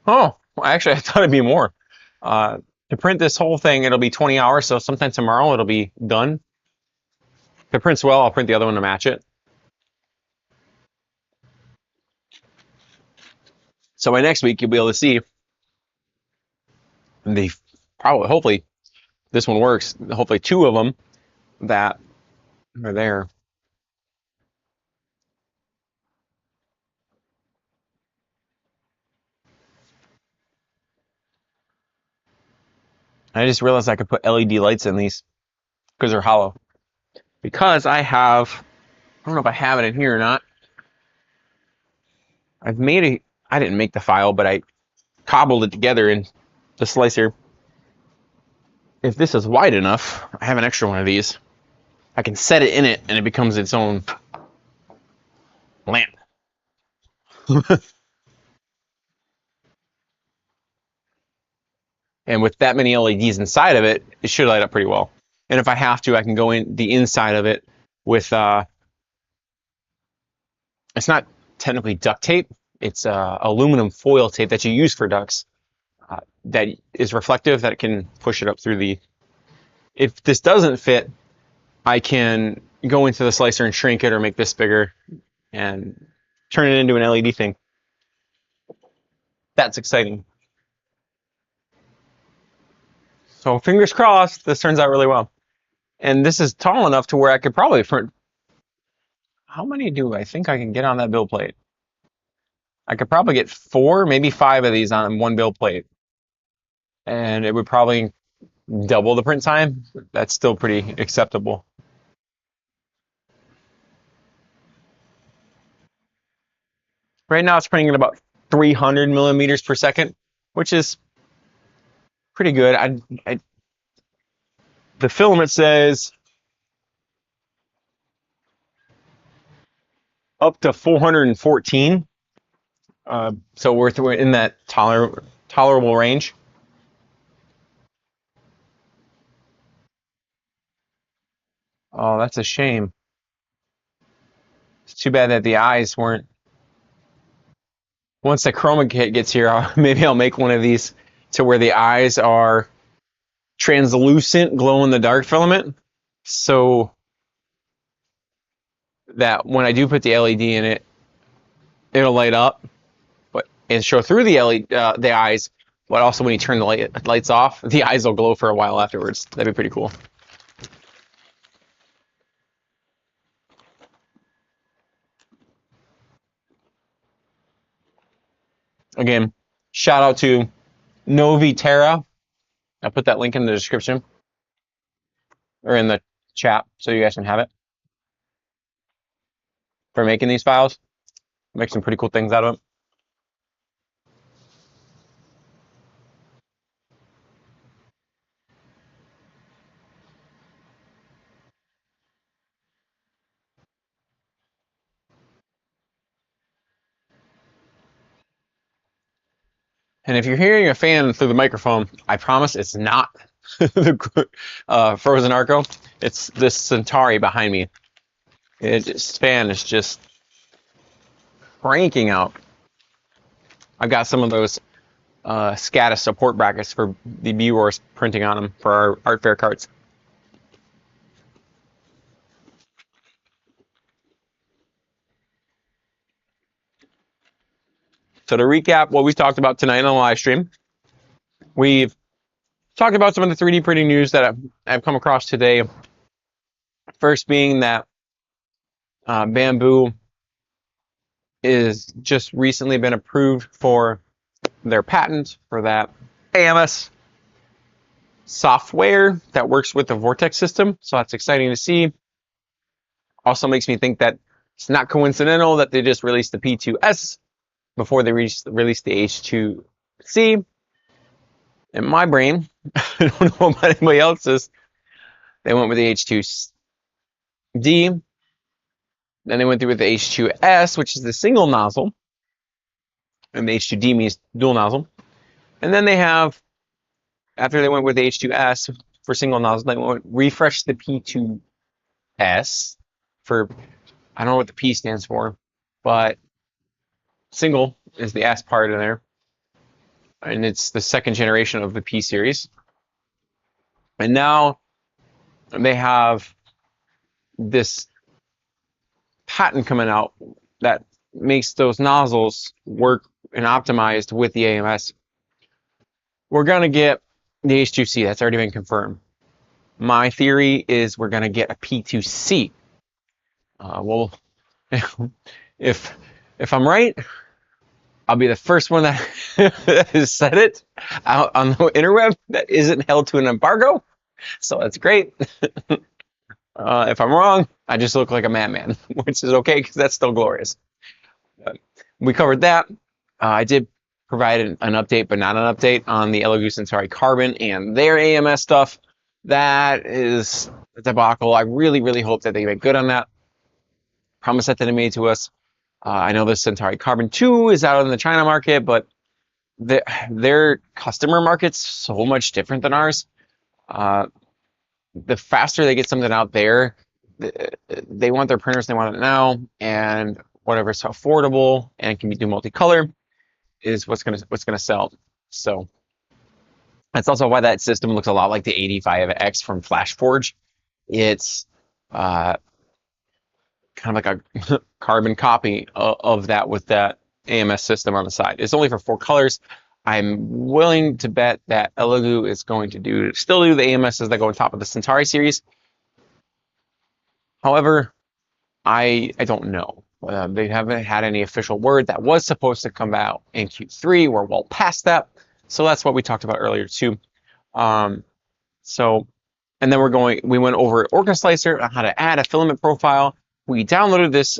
Oh, well, actually, I thought it'd be more. To print this whole thing, it'll be 20 hours, so sometime tomorrow it'll be done. If it prints well, I'll print the other one to match it. So by next week, you'll be able to see the hopefully, this one works. Hopefully, two of them that are there. I just realized I could put LED lights in these because they're hollow. Because I don't know if I have it in here or not. I didn't make the file, but I cobbled it together in the slicer. If this is wide enough, I have an extra one of these. I can set it in it and it becomes its own lamp. And with that many LEDs inside of it, it should light up pretty well. And if I have to, I can go in the inside of it with, it's not technically duct tape, it's aluminum foil tape that you use for ducts that is reflective, that it can push it up through the... If this doesn't fit, I can go into the slicer and shrink it or make this bigger and turn it into an LED thing. That's exciting. So fingers crossed, this turns out really well. And this is tall enough to where I could probably print... How many do I think I can get on that build plate? I could probably get 4, maybe 5 of these on one build plate. And it would probably double the print time. That's still pretty acceptable. Right now it's printing at about 300 millimeters per second, which is pretty good. The filament says up to 414. So we're in that tolerable range. Oh, that's a shame. It's too bad that the eyes weren't. Once the chroma kit gets here, maybe I'll make one of these to where the eyes are translucent, glow in the dark filament, so that when I do put the LED in it, it'll light up, but and show through the LED, the eyes, but also when you turn the lights off, the eyes will glow for a while afterwards. That'd be pretty cool. Again, shout out to Novi Terra. I'll put that link in the description or in the chat so you guys can have it for making these files. Make some pretty cool things out of it. And if you're hearing a fan through the microphone, I promise it's not the Phrozen Arco. It's this Centauri behind me. This fan is just cranking out. I've got some of those SCADA support brackets for the B-Roars printing on them for our art fair carts. So to recap what we talked about tonight on the live stream, we've talked about some of the 3D printing news that I've come across today. First being that Bambu is just recently been approved for their patent for that AMS software that works with the Vortex system. So that's exciting to see. Also makes me think that it's not coincidental that they just released the P2S before they released the H2C. In my brain, I don't know about anybody else's, they went with the H2D. Then they went through with the H2S, which is the single nozzle. And the H2D means dual nozzle. And then they have, after they went with the H2S for single nozzle, they went refresh the P2S for, I don't know what the P stands for, but single is the S part in there. And it's the second generation of the P series. And now they have this patent coming out that makes those nozzles work and optimized with the AMS. We're going to get the H2C. That's already been confirmed. My theory is we're going to get a P2C. Well, if I'm right, I'll be the first one that has said it out on the interweb that isn't held to an embargo. So that's great. If I'm wrong, I just look like a madman, which is okay because that's still glorious. We covered that. I did provide an update, but not an update on the Elegoo Centauri Carbon and their AMS stuff. That is a debacle. I really, really hope that they make good on that promise that they made to us. I know the Centauri Carbon 2 is out in the China market, but their customer market's so much different than ours. The faster they get something out there, they want their printers, they want it now, and whatever's so affordable and can be do multicolor is what's gonna sell. So that's also why that system looks a lot like the 85X from FlashForge. It's kind of like a carbon copy of that with that AMS system on the side. It's only for 4 colors. I'm willing to bet that Elegoo is going to still do the AMSs that go on top of the Centauri series. However, I don't know. They haven't had any official word. That was supposed to come out in Q3. We're well past that. So that's what we talked about earlier too. And then we went over Orca Slicer on how to add a filament profile. We downloaded this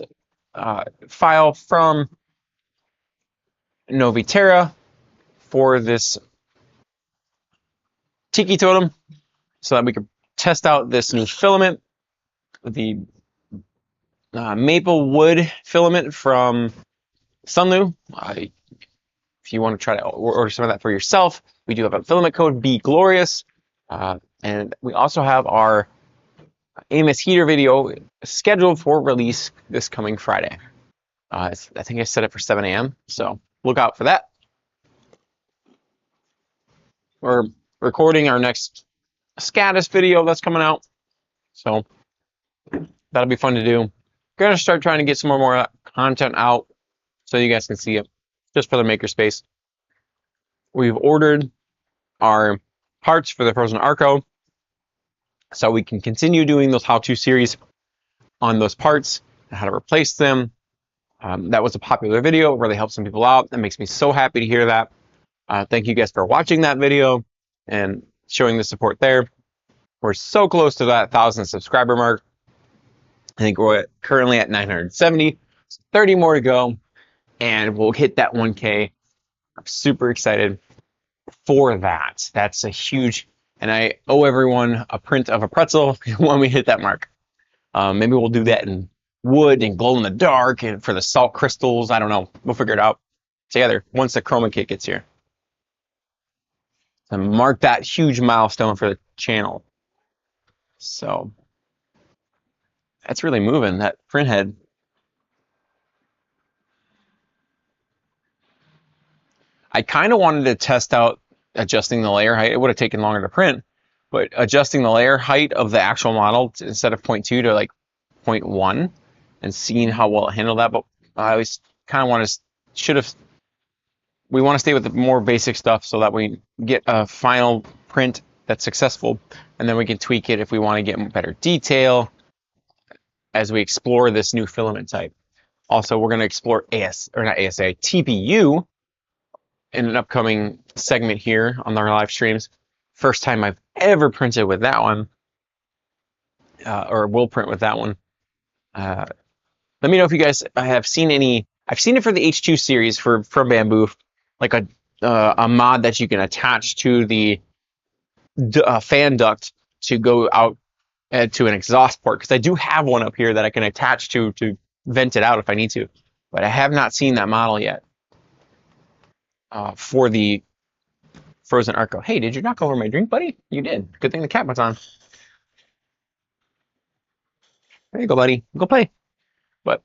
file from Novi Terra for this Tiki Totem so that we could test out this new filament, the maple wood filament from Sunlu. If you want to try to order some of that for yourself, we do have a filament code, Be Glorious. And we also have our AMS heater video scheduled for release this coming Friday. I think I set it for 7 a.m. So look out for that. We're recording our next SCADAS video that's coming out. So that'll be fun to do. Gonna start trying to get some more content out so you guys can see it just for the makerspace. we've ordered our parts for the Phrozen Arco, so we can continue doing those how-to series on those parts and how to replace them. That was a popular video. It really helped some people out. That makes me so happy to hear that. Thank you guys for watching that video and showing the support there. We're so close to that 1,000 subscriber mark. I think we're currently at 970, 30 more to go, and we'll hit that 1K. I'm super excited for that. That's a huge, and I owe everyone a print of a pretzel when we hit that mark. Maybe we'll do that in wood and glow in the dark and for the salt crystals. I don't know. We'll figure it out together once the chroma kit gets here. So mark that huge milestone for the channel. So that's really moving, that print head. I kind of wanted to test out adjusting the layer height. It would have taken longer to print, but adjusting the layer height of the actual model instead of 0.2 to like 0.1 and seeing how well it handled that. But I always kind of want to, we want to stay with the more basic stuff so that we get a final print that's successful, and then we can tweak it if we want to get better detail as we explore this new filament type. Also, we're going to explore TPU in an upcoming segment here on our live streams. First time I've ever printed with that one, or will print with that one. Let me know if you guys have seen any. I've seen it for the H2 series from Bambu, like a mod that you can attach to the fan duct to go out to an exhaust port, because I do have one up here that I can attach to vent it out if I need to, but I have not seen that model yet for the Phrozen Arco. Hey, did you knock over my drink, buddy? You did. Good thing the cat was on. There you go, buddy. Go play. But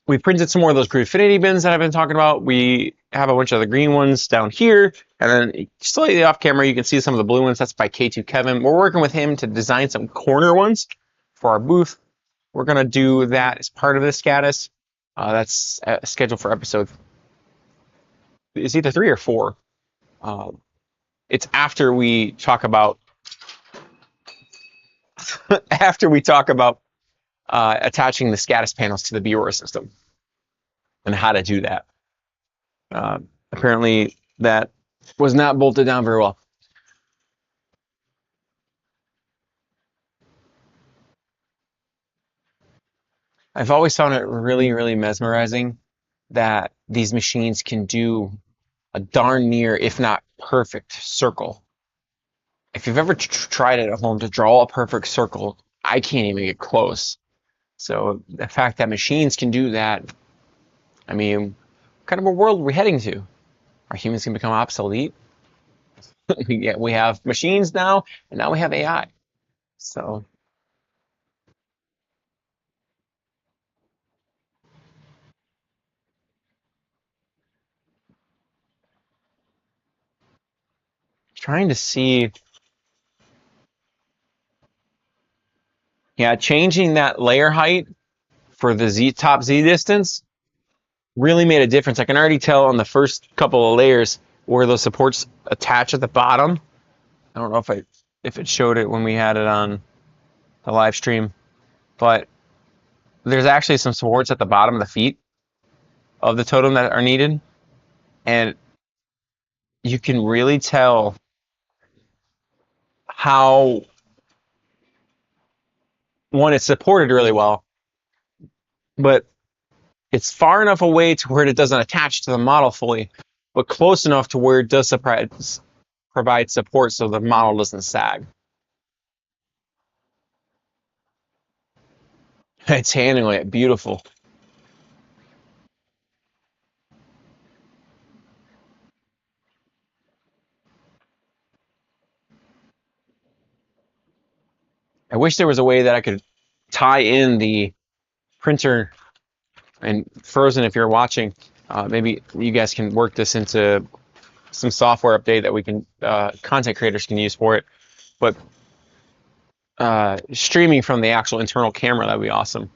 we printed some more of those Greenfinity bins that I've been talking about. We have a bunch of the green ones down here, and then slightly off camera you can see some of the blue ones. That's by K2 Kevin. We're working with him to design some corner ones for our booth. We're gonna do that as part of this Caddis. That's scheduled for episode. It's either 3 or 4. It's after we talk about attaching the Caddis panels to the B-Roar system and how to do that. Apparently that was not bolted down very well. I've always found it really, really mesmerizing that these machines can do a darn near, if not perfect, circle. If you've ever tried it at home to draw a perfect circle, I can't even get close. So the fact that machines can do that, I mean, what kind of a world are we heading to? Are humans going to become obsolete? We have machines now, and now we have AI. So trying to see, yeah, changing that layer height for the top Z distance really made a difference. I can already tell on the first couple of layers where those supports attach at the bottom. I don't know if it showed it when we had it on the live stream, but there's actually some supports at the bottom of the feet of the totem that are needed, and you can really tell how, one, it's supported really well, but it's far enough away to where it doesn't attach to the model fully, but close enough to where it does provide support so the model doesn't sag. It's handling it beautiful. I wish there was a way that I could tie in the printer, and Frozen, if you're watching, maybe you guys can work this into some software update that we can, content creators can use for it. But streaming from the actual internal camera, that'd be awesome.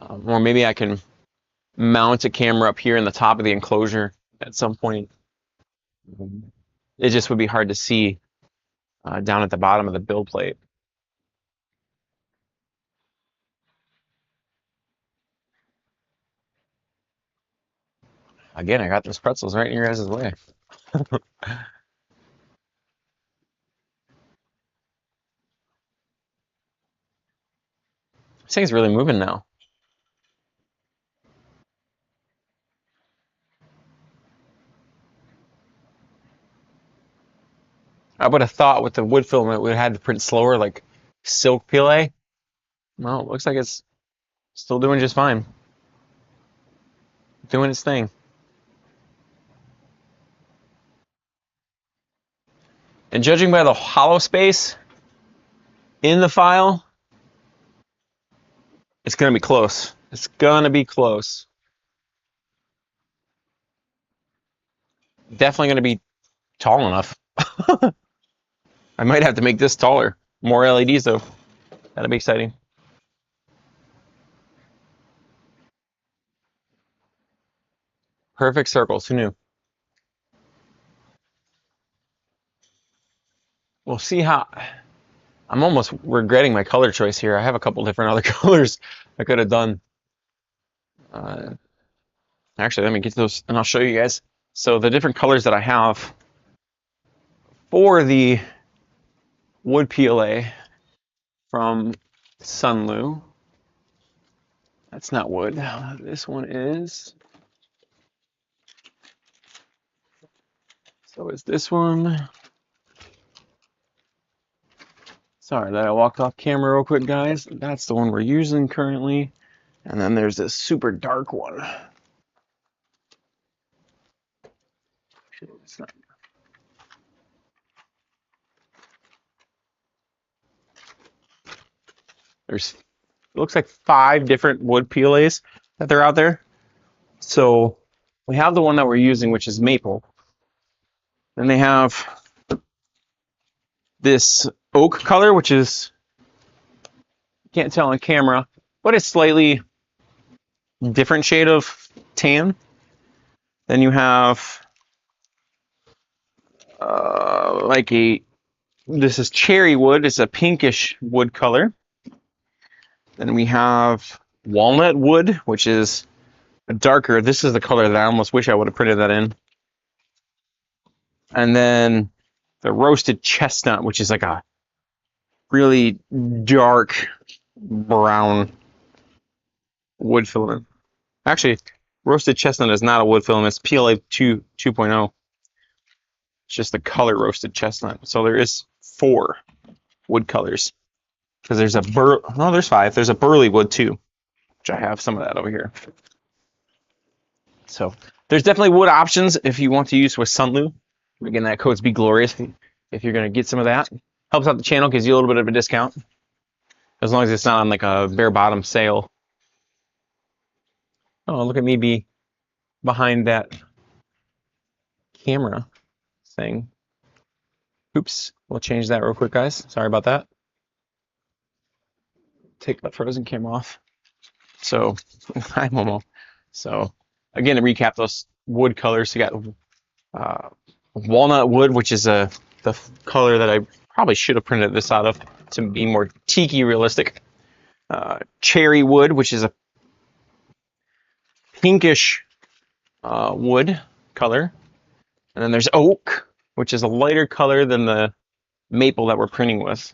Or maybe I can mount a camera up here in the top of the enclosure at some point. It just would be hard to see down at the bottom of the build plate. Again, I got those pretzels right in your guys' way. This thing's really moving now. I would have thought with the wood filament we would have had to print slower, like silk PLA. Well, it looks like it's still doing just fine. Doing its thing. And judging by the hollow space in the file, it's gonna be close. It's gonna be close. Definitely gonna be tall enough. I might have to make this taller. More LEDs though. That'll be exciting. Perfect circles. Who knew? We'll see how. I'm almost regretting my color choice here. I have a couple different other colors I could have done. Actually, let me get those and I'll show you guys. So the different colors that I have for the Wood PLA from Sunlu. That's not wood. This one is. So is this one. Sorry that I walked off camera real quick, guys. That's the one we're using currently. And then there's this super dark one. It's not. There's, it looks like 5 different wood PLAs that they're out there. So we have the one that we're using, which is maple. Then they have this oak color, which is, can't tell on camera, but it's slightly different shade of tan. Then you have this is cherry wood. It's a pinkish wood color. Then we have walnut wood, which is darker. This is the color that I almost wish I would have printed that in. And then the roasted chestnut, which is like a really dark brown wood filament. Actually, roasted chestnut is not a wood filament. It's PLA 2.0. It's just the color roasted chestnut. So there is 4 wood colors. Because there's there's 5. There's a burley wood too, which I have some of that over here. So there's definitely wood options if you want to use with Sunlu. Again, that code's Be Glorious if you're going to get some of that. Helps out the channel, gives you a little bit of a discount. As long as it's not on like a bare bottom sale. Oh, look at me be behind that camera thing. Oops, we'll change that real quick, guys. Sorry about that. Take the frozen camera off. So, hi Momo. So, again, to recap those wood colors, you got walnut wood, which is the color that I probably should have printed this out of to be more tiki realistic. Cherry wood, which is a pinkish wood color. And then there's oak, which is a lighter color than the maple that we're printing with.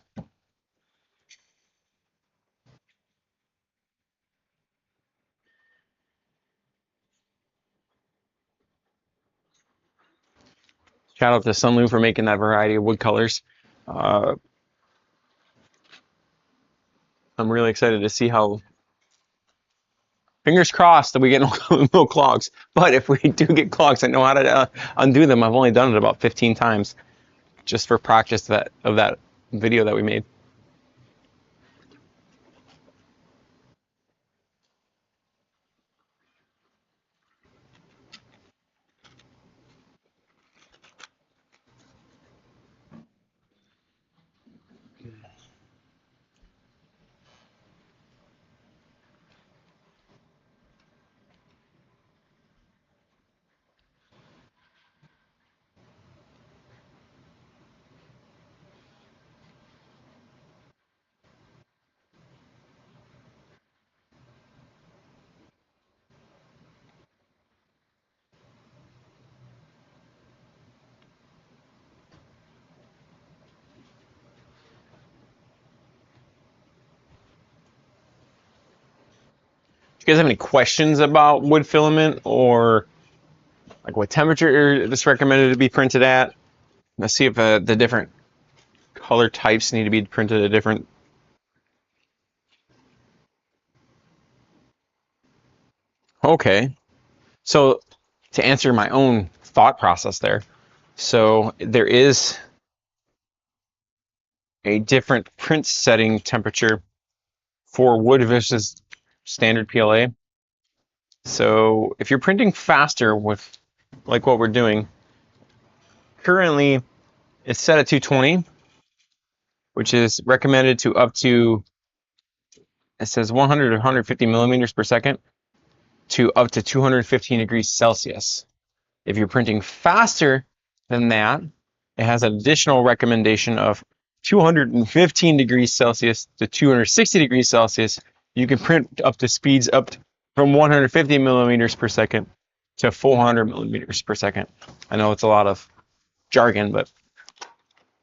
Shout out to Sunlu for making that variety of wood colors. I'm really excited to see how. Fingers crossed that we get no clogs. But if we do get clogs, I know how to undo them. I've only done it about 15 times, just for practice of that video that we made. you guys have any questions about wood filament, or like what temperature it's recommended to be printed at? Let's see if the different color types need to be printed at different. Okay, so to answer my own thought process there, so there is a different print setting temperature for wood versus standard PLA. So if you're printing faster with like what we're doing, currently it's set at 220, which is recommended to up to, it says 100 to 150 millimeters per second to up to 215 degrees Celsius. If you're printing faster than that, it has an additional recommendation of 215 degrees Celsius to 260 degrees Celsius. You can print up to speeds up from 150 millimeters per second to 400 millimeters per second. I know it's a lot of jargon, but,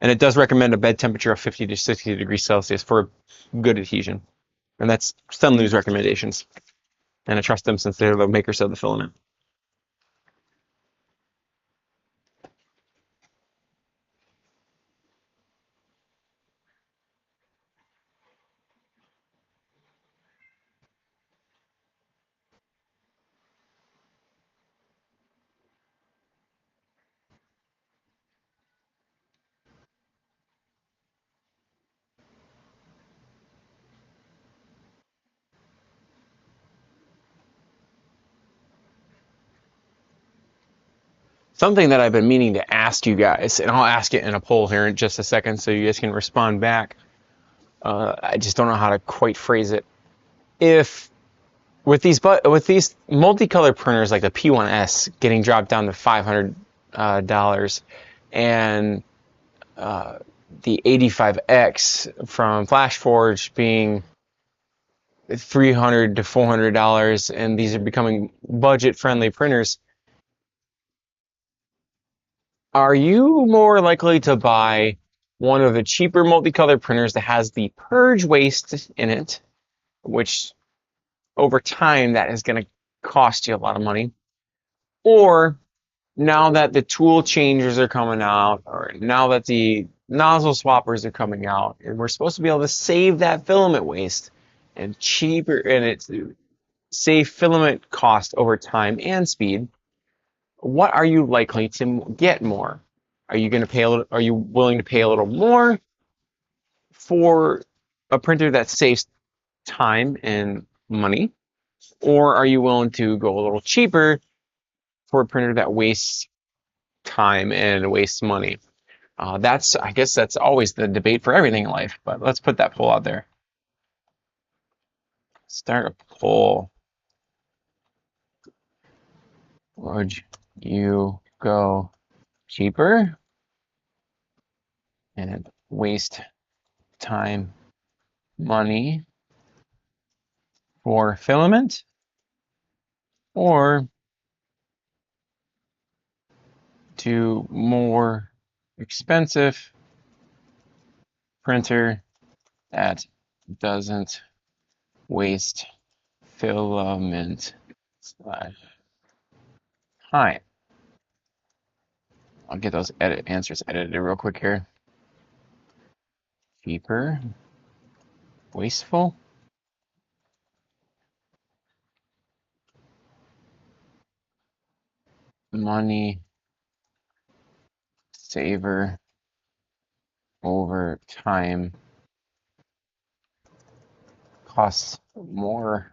and it does recommend a bed temperature of 50 to 60 degrees Celsius for good adhesion. And that's Sunlu's recommendations. And I trust them since they're the makers of the filament. Something that I've been meaning to ask you guys, and I'll ask it in a poll here in just a second so you guys can respond back. I just don't know how to quite phrase it. If with these multicolor printers like the P1S getting dropped down to $500 and the 85X from FlashForge being $300 to $400, and these are becoming budget-friendly printers, are you more likely to buy one of the cheaper multicolor printers that has the purge waste in it, which over time that is going to cost you a lot of money, or now that the tool changers are coming out, or now that the nozzle swappers are coming out, and we're supposed to be able to save that filament waste and cheaper, and it's save filament cost over time and speed, what are you likely to get more? Are you going to pay a little, are you willing to pay a little more for a printer that saves time and money? Or are you willing to go a little cheaper for a printer that wastes time and wastes money? I guess that's always the debate for everything in life, but let's put that poll out there. Start a poll. Would you go cheaper and waste time, money for filament, or to more expensive printer that doesn't waste filament slash time? I'll get those answers edited real quick here. Cheaper, wasteful, money saver over time, costs more,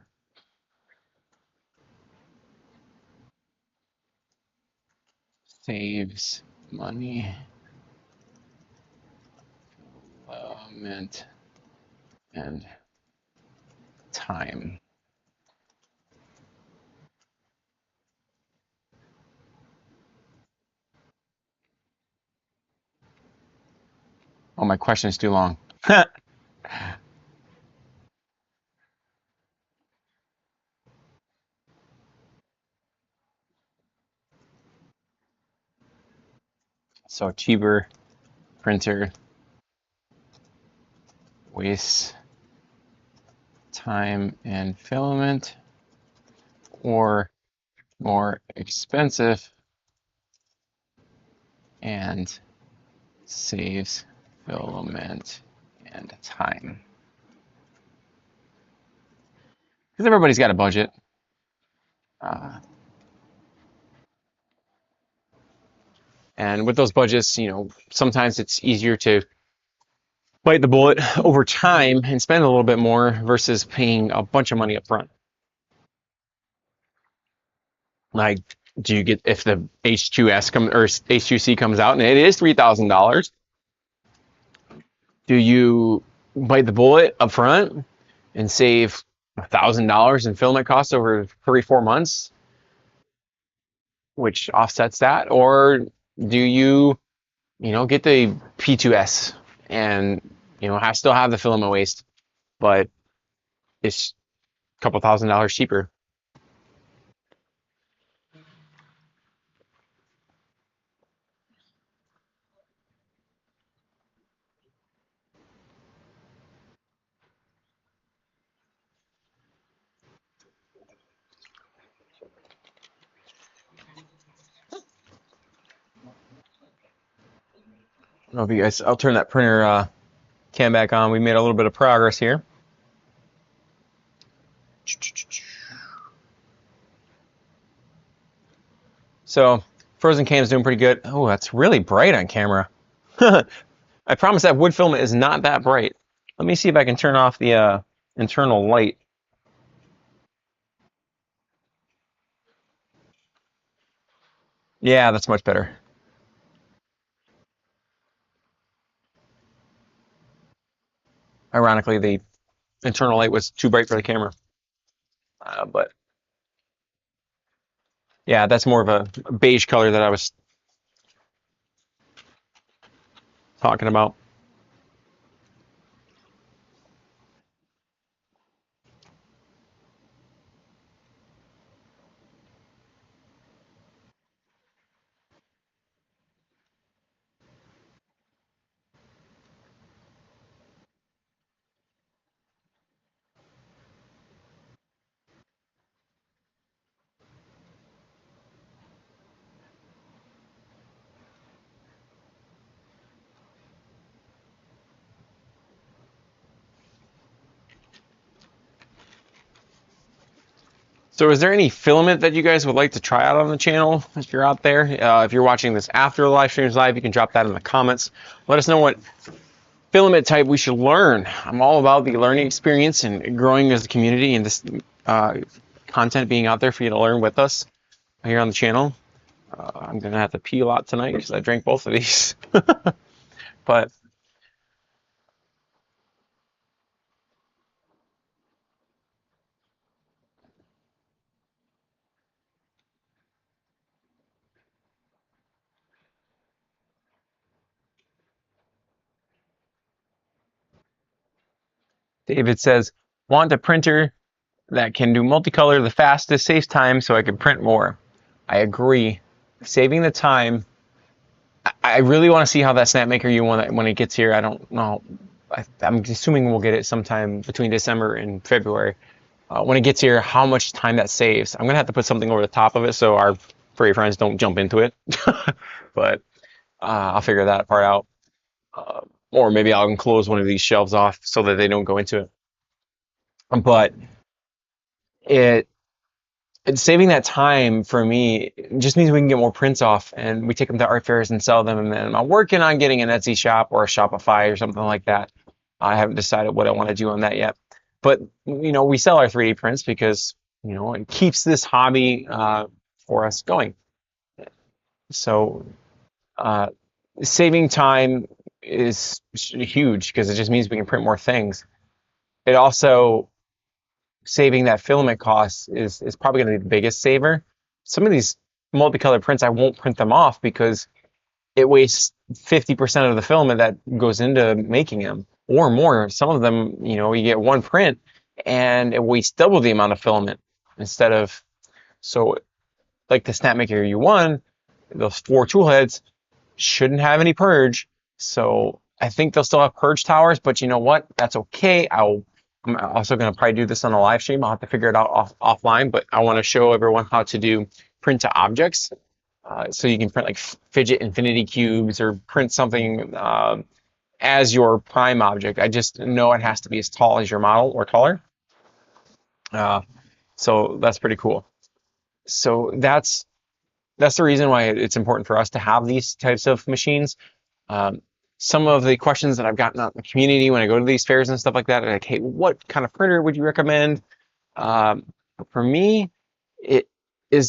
saves money, filament, and time. Oh, my question is too long. So cheaper printer wastes time and filament, or more expensive and saves filament and time. Because everybody's got a budget. And with those budgets, sometimes it's easier to bite the bullet over time and spend a little bit more versus paying a bunch of money up front. Like, do you get, if the H2S or H2C comes out and it is $3,000, do you bite the bullet up front and save $1,000 in filament costs over 3-4 months, which offsets that? Or do you, get the P2S and, still have the filament waste, but it's a couple $1,000s cheaper? I don't know if you guys, I'll turn that printer cam back on. We made a little bit of progress here. So frozen cam is doing pretty good. Oh, that's really bright on camera. I promise that wood filament is not that bright. Let me see if I can turn off the internal light. Yeah, that's much better. Ironically, the internal light was too bright for the camera. But yeah, that's more of a beige color that I was talking about. So is there any filament that you guys would like to try out on the channel if you're out there? If you're watching this after the live stream is live, you can drop that in the comments. Let us know what filament type we should learn. I'm all about the learning experience and growing as a community and this content being out there for you to learn with us here on the channel. I'm going to have to pee a lot tonight because I drank both of these. But David says, want a printer that can do multicolor the fastest, saves time so I can print more. I agree. Saving the time. I really want to see how that Snapmaker U1 when it gets here. I don't know. I'm assuming we'll get it sometime between December and February. When it gets here, how much time that saves. I'm gonna have to put something over the top of it so our furry friends don't jump into it. But I'll figure that part out. Or maybe I'll close one of these shelves off so that they don't go into it. But it saving that time for me just means we can get more prints off and we take them to art fairs and sell them. And then I'm working on getting an Etsy shop or a Shopify or something like that. I haven't decided what I want to do on that yet. But we sell our 3D prints because it keeps this hobby for us going. So saving time is huge because it just means we can print more things. It also, saving that filament cost is probably going to be the biggest saver. Some of these multicolored prints, I won't print them off because it wastes 50% of the filament that goes into making them or more. Some of them, you get one print and it wastes double the amount of filament instead of, so like the Snapmaker U1, those 4 tool heads shouldn't have any purge. So I think they'll still have purge towers, but you know what? That's okay. I'll I'm also going to probably do this on a live stream. I'll have to figure it out offline, but I want to show everyone how to do print to objects. So you can print like fidget infinity cubes or print something as your prime object. I just know it has to be as tall as your model or taller. So that's pretty cool. So that's the reason why it's important for us to have these types of machines. Some of the questions that I've gotten out in the community when I go to these fairs and stuff like that are like, hey, what kind of printer would you recommend? For me,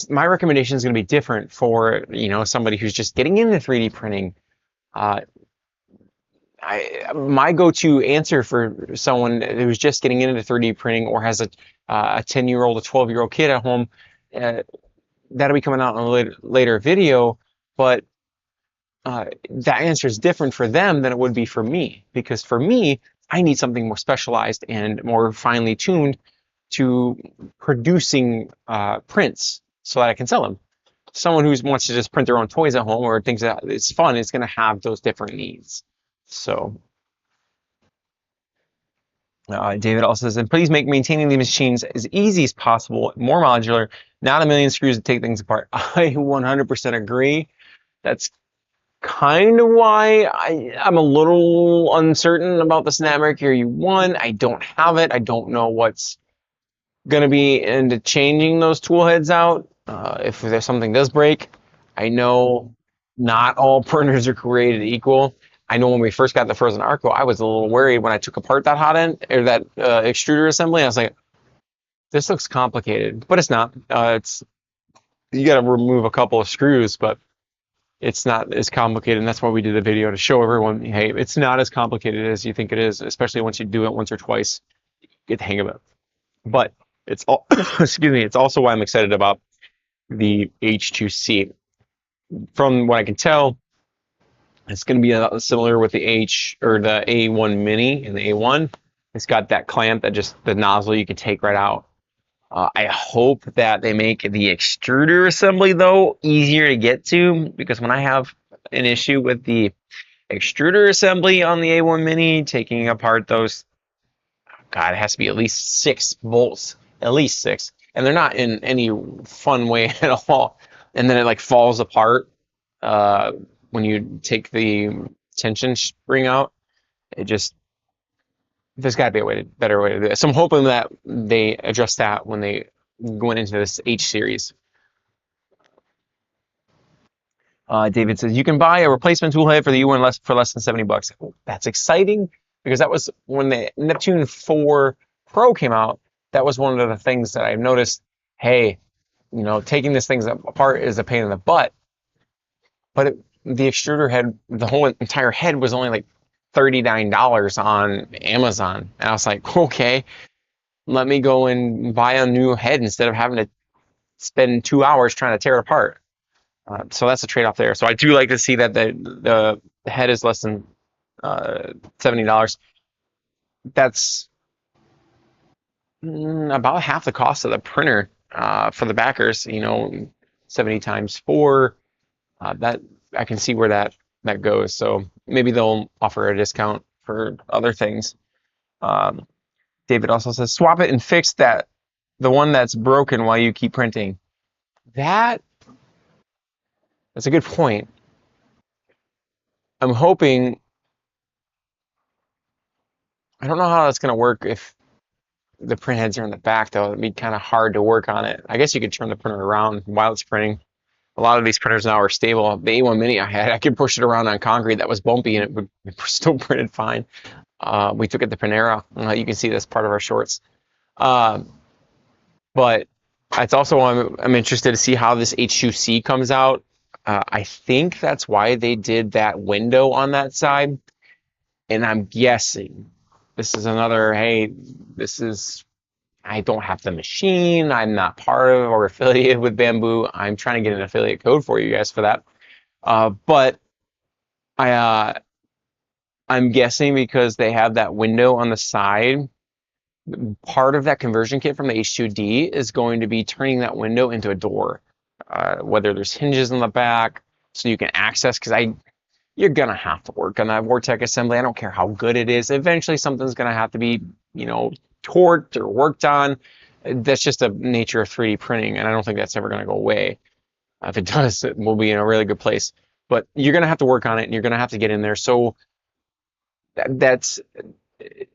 my recommendation is going to be different for somebody who's just getting into 3D printing. My go-to answer for someone who's just getting into 3D printing or has a 10-year-old, a 12-year-old kid at home, that'll be coming out in a later video, but that answer is different for them than it would be for me, because for me, I need something more specialized and more finely tuned to producing prints so that I can sell them. Someone who wants to just print their own toys at home or thinks that it's fun is going to have those different needs. So David also says, and please make maintaining these machines as easy as possible, more modular, not a million screws to take things apart. I 100% agree. That's kind of why I'm a little uncertain about the SnapMercury 1. I don't have it. I don't know what's going to be into changing those tool heads out. If there's something does break, I know not all printers are created equal. I know when we first got the Phrozen Arco, I was a little worried when I took apart that hot end or that extruder assembly. I was like, this looks complicated, but it's not. You got to remove a couple of screws, but it's not as complicated, and that's why we did the video, to show everyone, hey, it's not as complicated as you think it is, especially once you do it once or twice, you get the hang of it. But it's all, excuse me, it's also why I'm excited about the H2C. From what I can tell, it's going to be similar with the the A1 Mini and the A1. It's got that clamp that just the nozzle you can take right out. I hope that they make the extruder assembly, though, easier to get to, because when I have an issue with the extruder assembly on the A1 Mini, taking apart those, God, it has to be at least 6 bolts, at least 6, and they're not in any fun way at all. And then it like falls apart when you take the tension spring out. There's got to be a better way to do it. So I'm hoping that they address that when they went into this H series. David says, you can buy a replacement tool head for the U1 for less than $70. That's exciting, because that was when the Neptune 4 Pro came out. That was one of the things that I've noticed. Hey, taking this thing apart is a pain in the butt. But the extruder head, the whole entire head was only like $39 on Amazon. And I was like, okay, let me go and buy a new head instead of having to spend 2 hours trying to tear it apart. So that's a trade-off there. So I do like to see that the head is less than $70. That's about half the cost of the printer for the backers. 70 times 4. That I can see where that goes. So maybe they'll offer a discount for other things. David also says, swap it and fix the one that's broken while you keep printing. That's a good point. I'm hoping, I don't know how that's going to work if the print heads are in the back, though. It'd be kind of hard to work on it. I guess you could turn the printer around while it's printing. A lot of these printers now are stable. The A1 Mini I could push it around on concrete that was bumpy and it still printed fine. We took it to Panera. You can see this part of our shorts. But it's also, I'm interested to see how this H2C comes out. I think that's why they did that window on that side. And I'm guessing this is another, hey, I don't have the machine. I'm not part of or affiliated with Bambu. I'm trying to get an affiliate code for you guys for that. But I'm guessing because they have that window on the side, part of that conversion kit from the H2D is going to be turning that window into a door, whether there's hinges in the back so you can access, because you're gonna have to work on that Vortex assembly. I don't care how good it is. Eventually something's gonna have to be, torqued or worked on. That's just the nature of 3D printing, and I don't think that's ever going to go away. If it does, we'll be in a really good place. But you're going to have to work on it, and you're going to have to get in there. So that's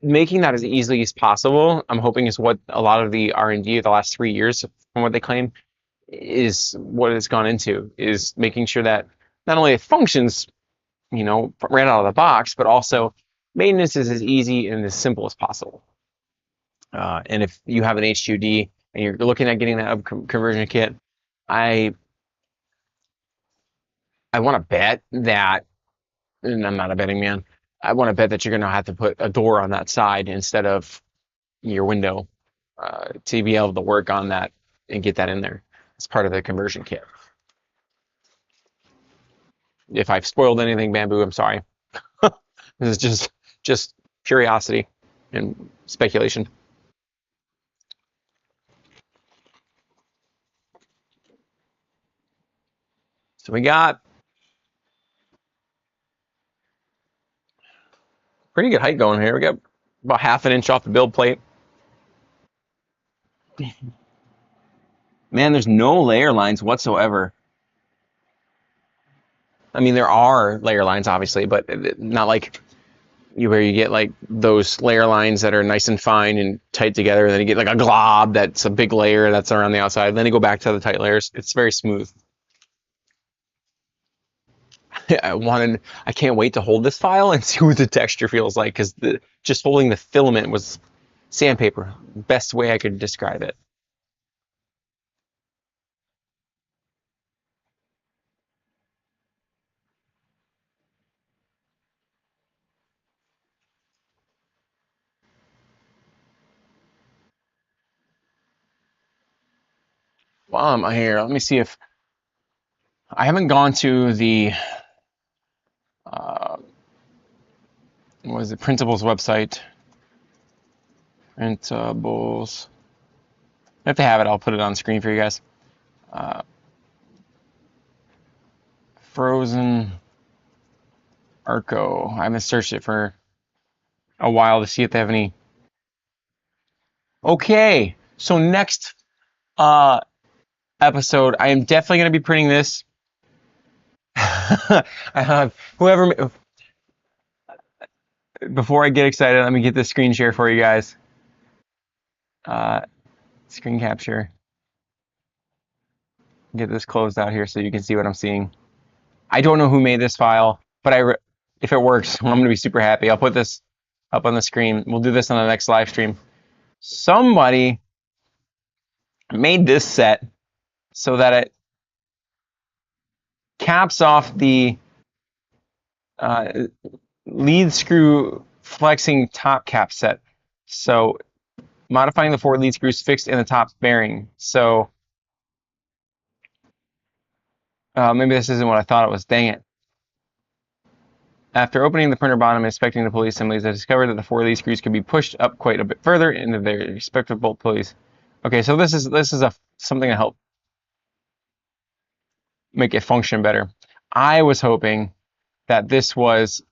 making that as easily as possible. I'm hoping is what a lot of the R&D of the last 3 years, from what they claim, is what it's gone into, is making sure that not only it functions, right out of the box, but also maintenance is as easy and as simple as possible. And if you have an H2D and you're looking at getting that conversion kit, I want to bet that, and I'm not a betting man, I want to bet that you're going to have to put a door on that side instead of your window to be able to work on that and get that in there as part of the conversion kit. If I've spoiled anything, Bambu, I'm sorry. This is just curiosity and speculation. So we got pretty good height going here. We got about half an inch off the build plate. Man, there's no layer lines whatsoever. I mean, there are layer lines, obviously, but not like where you get like those layer lines that are nice and fine and tight together, and then you get like a glob that's a big layer that's around the outside. Then you go back to the tight layers. It's very smooth. I can't wait to hold this file and see what the texture feels like, because just holding the filament was sandpaper. Best way I could describe it. While I'm here, let me see if I haven't gone to the what was it, Printables website. Printables. If they have it, I'll put it on screen for you guys. Uh, Frozen Arco. I haven't searched it for a while to see if they have any. Okay, so next episode, I am definitely going to be printing this. I have whoever. Before I get excited, let me get this screen share for you guys. Screen capture. Get this closed out here so you can see what I'm seeing. I don't know who made this file, but if it works, I'm going to be super happy. I'll put this up on the screen. We'll do this on the next live stream. Somebody made this set so that it caps off the lead screw flexing top cap set. So modifying the 4 lead screws fixed in the top bearing. So maybe this isn't what I thought it was. Dang it. After opening the printer bottom and inspecting the pulley assemblies, I discovered that the 4 lead screws could be pushed up quite a bit further into their respective bolt pulleys. Okay, so this is something to help make it function better. I was hoping that this was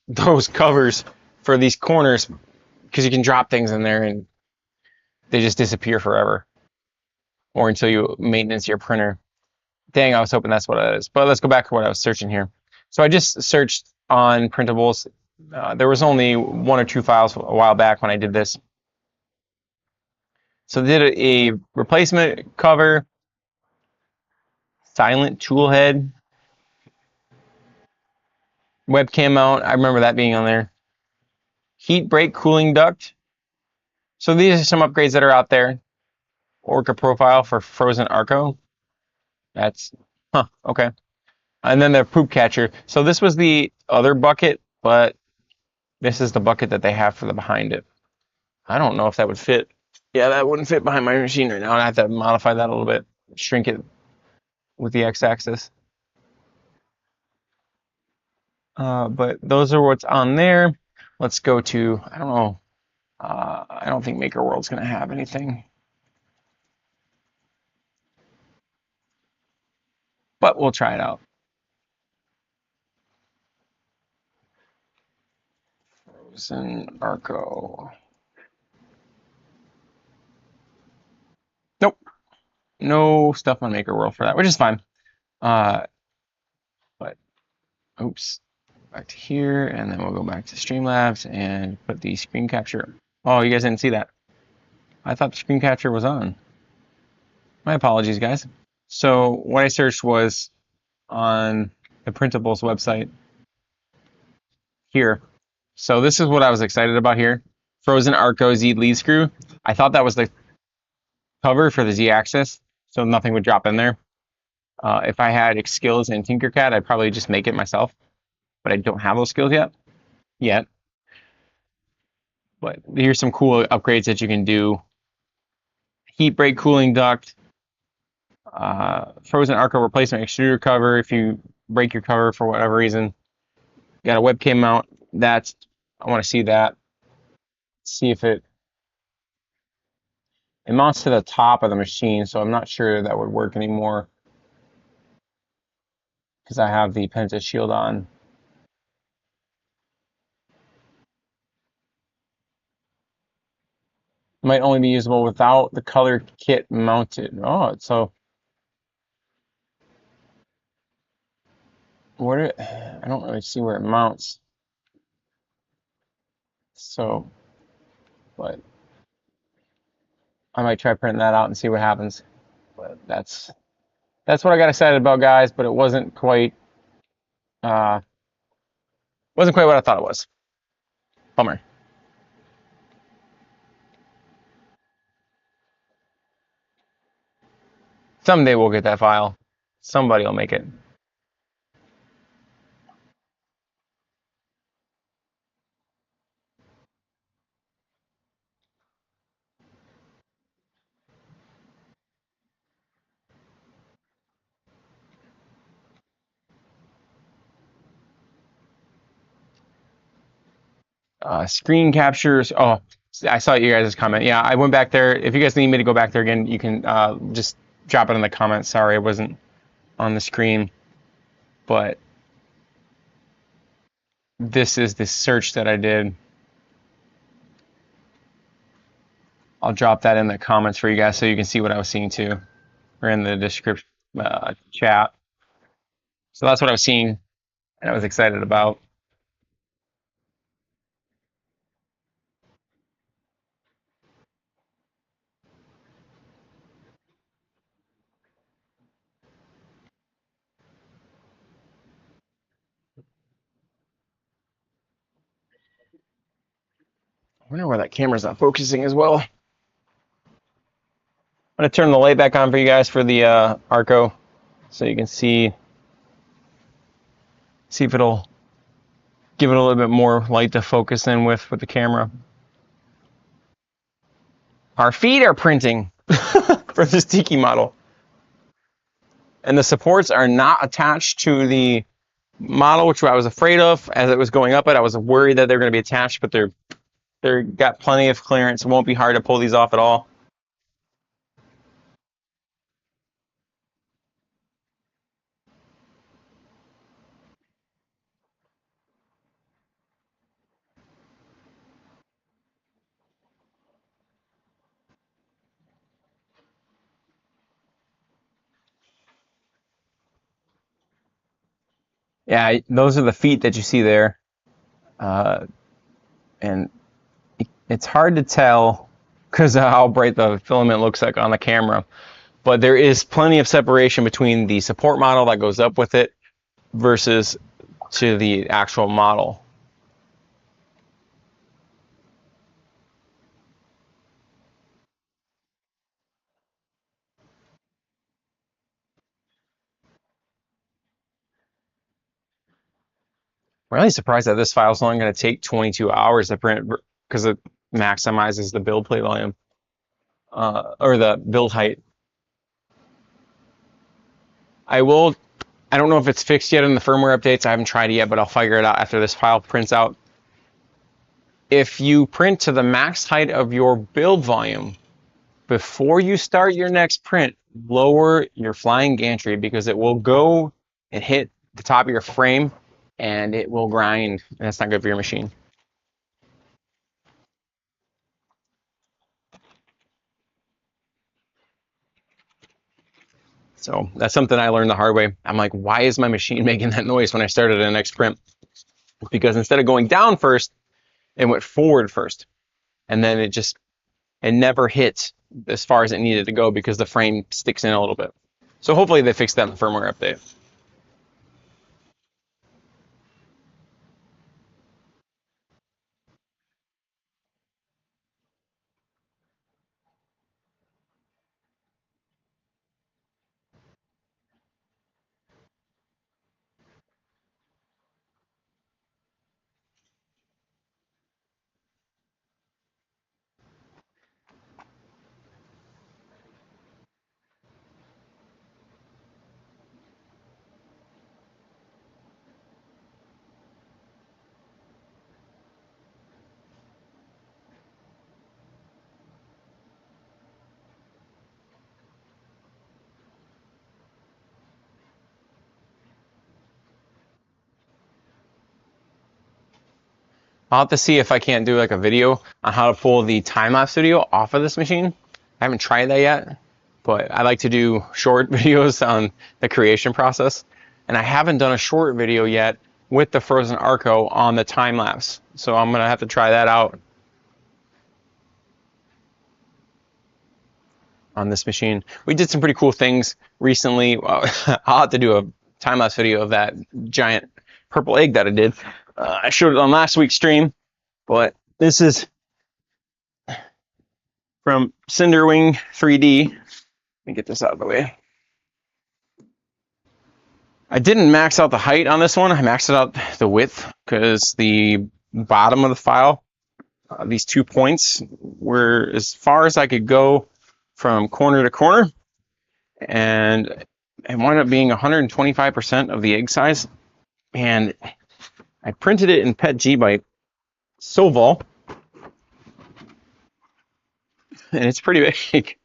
those covers for these corners, because you can drop things in there and they just disappear forever, or until you maintenance your printer. Dang, I was hoping that's what it is. But let's go back to what I was searching here. So I just searched on printables. There was only 1 or 2 files a while back when I did this. So I did a replacement cover, silent tool head, webcam mount. I remember that being on there. Heat break cooling duct. So these are some upgrades that are out there. Orca profile for Frozen Arco. That's, okay. And then the poop catcher. So this was the other bucket, but this is the bucket that they have for the behind it. I don't know if that would fit. Yeah, that wouldn't fit behind my machine right now. I have to modify that a little bit, shrink it with the x-axis. But those are what's on there. Let's go to, I don't know. I don't think Maker World's going to have anything. But we'll try it out. Frozen Arco. no stuff on Maker World for that, which is fine. But oops, back to here, and then we'll go back to Streamlabs and put the screen capture. Oh, you guys didn't see that. I thought the screen capture was on. My apologies, guys. So what I searched was on the Printables website here. So this is what I was excited about here. Phrozen Arco Z lead screw. I thought that was the cover for the Z-axis, so nothing would drop in there. If I had skills in Tinkercad, I'd probably just make it myself, but I don't have those skills yet. But here's some cool upgrades that you can do. Heat break cooling duct, Frozen Arco replacement extruder cover if you break your cover for whatever reason. Got a webcam mount. I want to see that. See if it mounts to the top of the machine, so I'm not sure that would work anymore because I have the Penta shield on. Might only be usable without the color kit mounted. Oh, so I don't really see where it mounts. So, but I might try printing that out and see what happens. But that's what I got excited about, guys. But it wasn't quite what I thought it was. Bummer. Someday we'll get that file. Somebody will make it. Screen captures. Oh, I saw you guys' comment. Yeah, I went back there. If you guys need me to go back there again, you can just drop it in the comments. Sorry, I wasn't on the screen. But this is the search that I did. I'll drop that in the comments for you guys so you can see what I was seeing too, or in the description chat. So that's what I was seeing, and I was excited about. I wonder why that camera's not focusing as well. I'm gonna turn the light back on for you guys for the Arco, so you can see if it'll give it a little bit more light to focus in with the camera. Our feet are printing for this Tiki model, and the supports are not attached to the model, which I was afraid of as it was going up. I was worried that they're going to be attached, but they're got plenty of clearance. It won't be hard to pull these off at all. Yeah, those are the feet that you see there, and it's hard to tell because of how bright the filament looks like on the camera. But there is plenty of separation between the support model that goes up with it versus to the actual model. I'm really surprised that this file is only going to take 22 hours to print because it maximizes the build plate volume or the build height. I don't know if it's fixed yet in the firmware updates. I haven't tried it yet, but I'll figure it out after this file prints out. If you print to the max height of your build volume before you start your next print, lower your flying gantry because it will go and hit the top of your frame and it will grind, and that's not good for your machine. So that's something I learned the hard way. I'm like, why is my machine making that noise when I started an next print? Because instead of going down first, it went forward first. And then it never hit as far as it needed to go because the frame sticks in a little bit. So hopefully they fixed that in the firmware update. I'll have to see if I can't do like a video on how to pull the time-lapse video off of this machine. I haven't tried that yet, but I like to do short videos on the creation process. And I haven't done a short video yet with the Phrozen Arco on the time-lapse. So I'm gonna have to try that out on this machine. We did some pretty cool things recently. I'll have to do a time-lapse video of that giant purple egg that I did. I showed it on last week's stream, but this is from Cinderwing 3D. Let me get this out of the way. I didn't max out the height on this one. I maxed out the width because the bottom of the file, these 2 points, were as far as I could go from corner to corner, and it wound up being 125% of the egg size. And I printed it in PETG by Soval, and it's pretty big.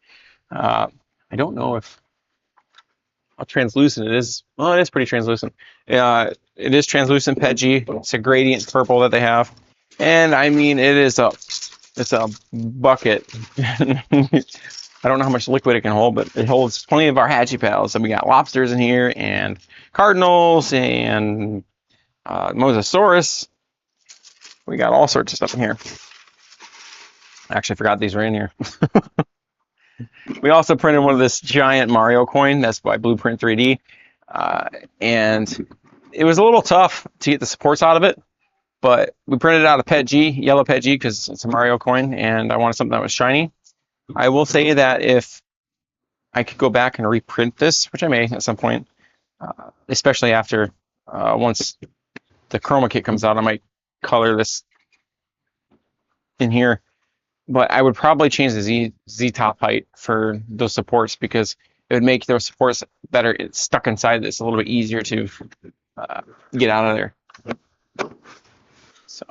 I don't know how translucent it is. Well, it is pretty translucent. It is translucent PETG. It's a gradient purple that they have, and I mean it's a bucket. I don't know how much liquid it can hold, but it holds plenty of our hatchie pals. So we got lobsters in here, and cardinals, and mosasaurus. We got all sorts of stuff in here. I actually forgot these were in here. We also printed one of this giant Mario coin that's by Blueprint 3D, and it was a little tough to get the supports out of it, but we printed it out of PETG, yellow PETG, because it's a Mario coin, and I wanted something that was shiny. I will say that if I could go back and reprint this, which I may at some point, especially after once the chroma kit comes out, I might color this in here. But I would probably change the Z top height for those supports because it would make those supports that are stuck inside this a little bit easier to get out of there. So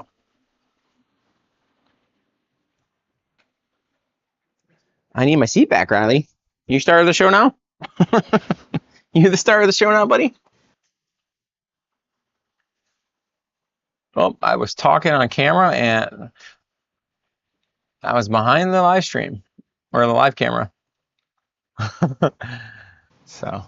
I need my seat back, Riley. You started the show now? You the star of the show now, buddy? Well, I was talking on camera and I was behind the live stream or the live camera. So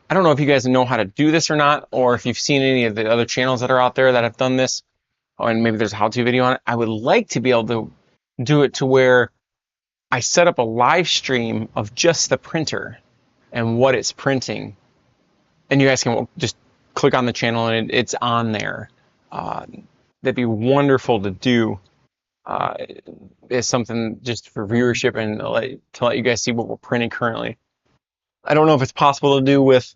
I don't know if you guys know how to do this or not, or if you've seen any of the other channels that are out there that have done this, and maybe there's a how-to video on it. I would like to be able to do it to where I set up a live stream of just the printer and what it's printing, and you guys can just click on the channel and it's on there. That'd be wonderful to do. It's something just for viewership and to let you guys see what we're printing currently. I don't know if it's possible to do with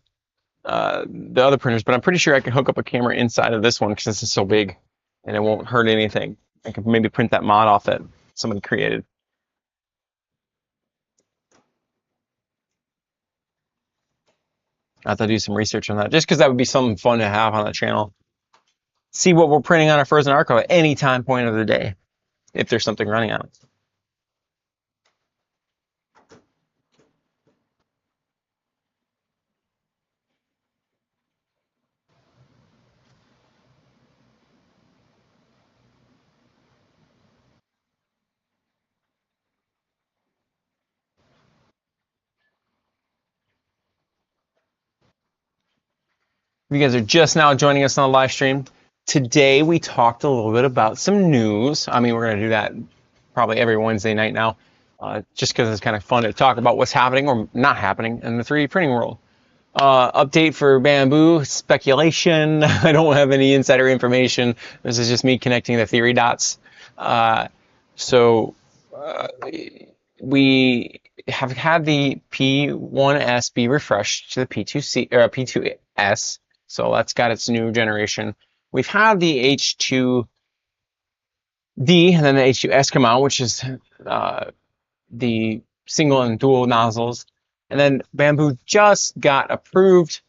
the other printers, but I'm pretty sure I can hook up a camera inside of this one because this is so big and it won't hurt anything. I could maybe print that mod off that somebody created. I have to do some research on that just because that would be something fun to have on the channel. See what we're printing on a Phrozen Arco at any time point of the day if there's something running on it. you guys are just now joining us on the live stream, today we talked a little bit about some news. I mean, we're going to do that probably every Wednesday night now, just because it's kind of fun to talk about what's happening or not happening in the 3D printing world. Update for Bambu, speculation. I don't have any insider information. This is just me connecting the theory dots. We have had the P1S be refreshed to the P2C or P2S, so that's got its new generation. We've had the H2D and then the H2S come out, which is the single and dual nozzles. And then Bambu just got approved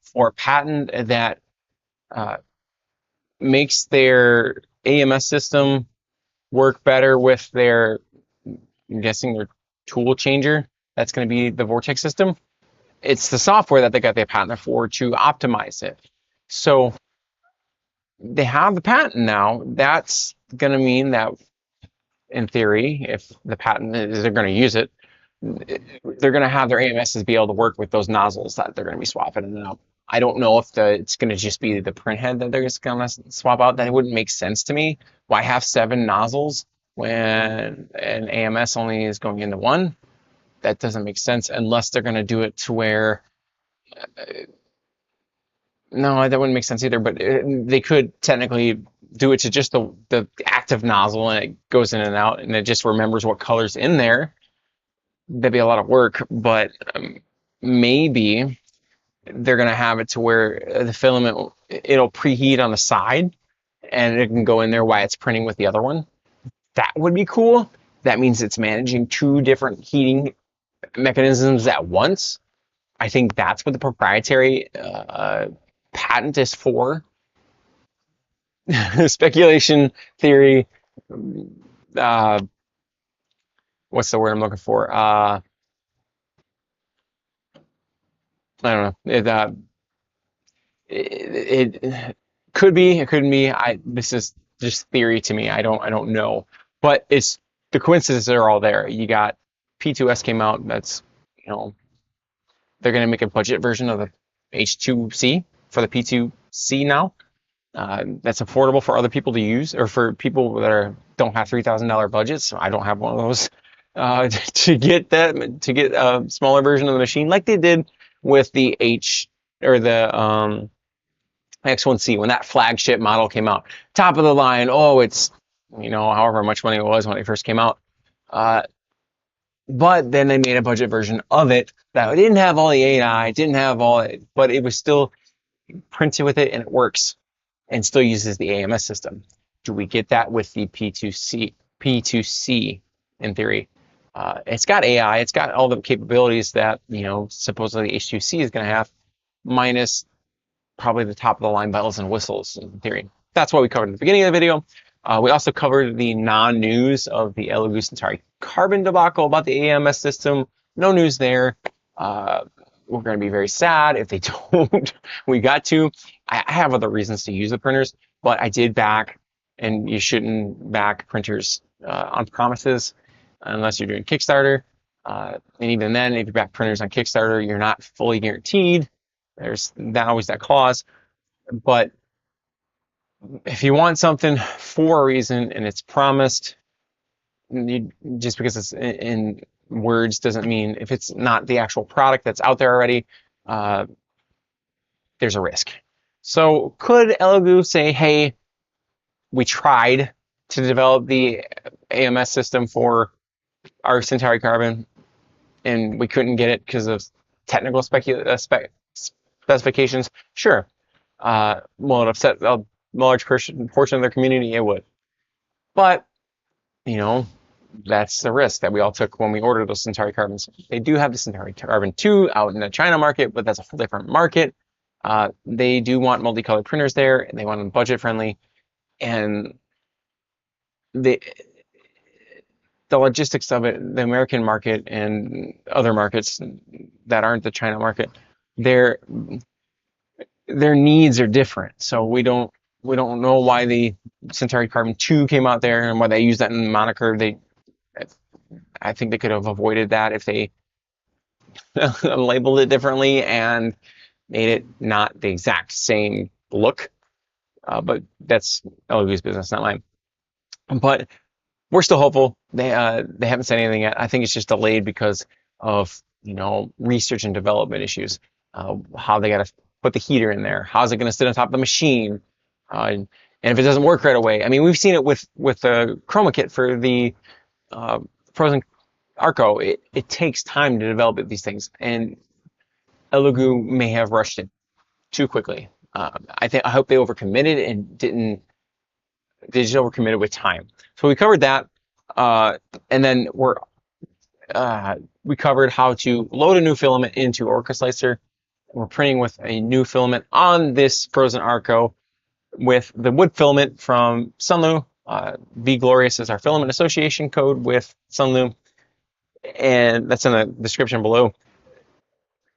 for a patent that makes their AMS system work better with their, I'm guessing, their tool changer. That's going to be the Vortex system. It's the software that they got their patent for to optimize it. So they have the patent now. That's going to mean that, in theory, if the patent is they're going to use it, they're going to have their AMSs be able to work with those nozzles that they're going to be swapping in and out. I don't know if it's going to just be the print head that they're just going to swap out. That wouldn't make sense to me. Why have 7 nozzles when an AMS only is going into 1? That doesn't make sense unless they're going to do it to where... no, that wouldn't make sense either, but they could technically do it to just the active nozzle, and it goes in and out, and it just remembers what color's in there. That'd be a lot of work, but maybe they're going to have it to where the filament, it'll preheat on the side, and it can go in there while it's printing with the other one. That would be cool. That means it's managing 2 different heating mechanisms at once. I think that's what the proprietary patent is for. Speculation, theory, what's the word I'm looking for? I don't know. It could be, it couldn't be. This is just theory to me. I don't know. But it's the coincidences are all there. You got P2S came out. That's, you know, they're gonna make a budget version of the H2C for the P2C now. That's affordable for other people to use, or for people that don't have $3,000 budgets. So I don't have one of those. To get a smaller version of the machine, like they did with the X1C when that flagship model came out, top of the line. Oh, it's, you know, however much money it was when it first came out. But then they made a budget version of it that didn't have all the AI, didn't have all it, but it was still printed with it, and it works and still uses the AMS system. Do we get that with the P2C in theory? It's got AI, it's got all the capabilities that, you know, supposedly H2C is going to have, minus probably the top of the line bells and whistles in theory. That's what we covered at the beginning of the video. We also covered the non-news of the Elegoo Centauri Carbon debacle about the AMS system. No news there. We're going to be very sad if they don't. We got to. I have other reasons to use the printers, but I did back, and you shouldn't back printers on promises unless you're doing Kickstarter. And even then, if you back printers on Kickstarter, you're not fully guaranteed. There's always that clause. But if you want something for a reason and it's promised, just because it's in words doesn't mean, if it's not the actual product that's out there already, there's a risk. So could Elegoo say, hey, we tried to develop the AMS system for our Centauri Carbon and we couldn't get it because of technical specifications? Sure. Will it upset a large portion of their community? It would. But, you know, that's the risk that we all took when we ordered those Centauri Carbons. They do have the Centauri Carbon 2 out in the China market, but that's a whole different market. They do want multicolored printers there, and they want them budget friendly. And the logistics of it, the American market and other markets that aren't the China market, their needs are different. So we don't know why the Centauri Carbon 2 came out there and why they use that in the moniker. I think they could have avoided that if they labeled it differently and made it not the exact same look, but that's Elegoo's business, not mine. But we're still hopeful. They haven't said anything yet. I think it's just delayed because of, you know, research and development issues. How they got to put the heater in there. How's it going to sit on top of the machine? And if it doesn't work right away, I mean, we've seen it with the chroma kit for the Phrozen Arco. It takes time to develop these things, and Elegoo may have rushed it too quickly. I hope they overcommitted and didn't. They just overcommitted with time. So we covered that, and then we covered how to load a new filament into Orca Slicer. We're printing with a new filament on this Phrozen Arco with the wood filament from Sunlu. Be Glorious is our filament association code with Sunlu, and that's in the description below.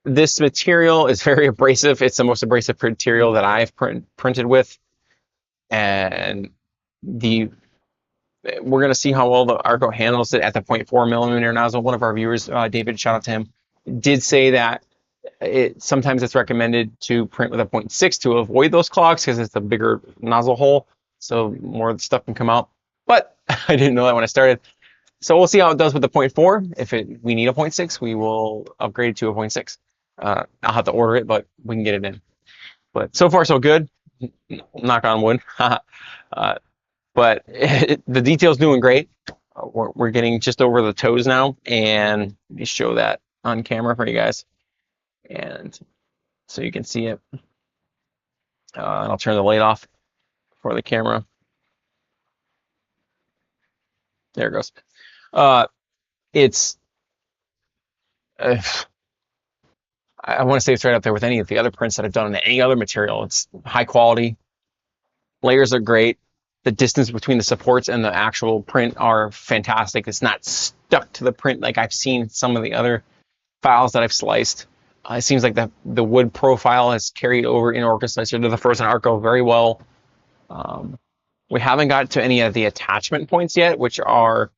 This material is very abrasive. It's the most abrasive material that I've printed with, and we're going to see how well the Arco handles it at the 0.4 millimeter nozzle. One of our viewers, David, shout out to him, did say that sometimes it's recommended to print with a 0.6 to avoid those clogs because it's a bigger nozzle hole, so more of the stuff can come out. But I didn't know that when I started. So we'll see how it does with the 0.4. If we need a 0.6, we will upgrade it to a 0.6. I'll have to order it, but we can get it in. But so far so good. Knock on wood. But the detail's doing great. We're getting just over the toes now, and let me show that on camera for you guys, and so you can see it. And I'll turn the light off for the camera. There it goes. I want to say it's right up there with any of the other prints that I've done on any other material. It's high quality. Layers are great. The distance between the supports and the actual print are fantastic. It's not stuck to the print like I've seen some of the other files that I've sliced. It seems like the wood profile has carried over in Orca Slicer to the Phrozen Arco very well. We haven't got to any of the attachment points yet, which are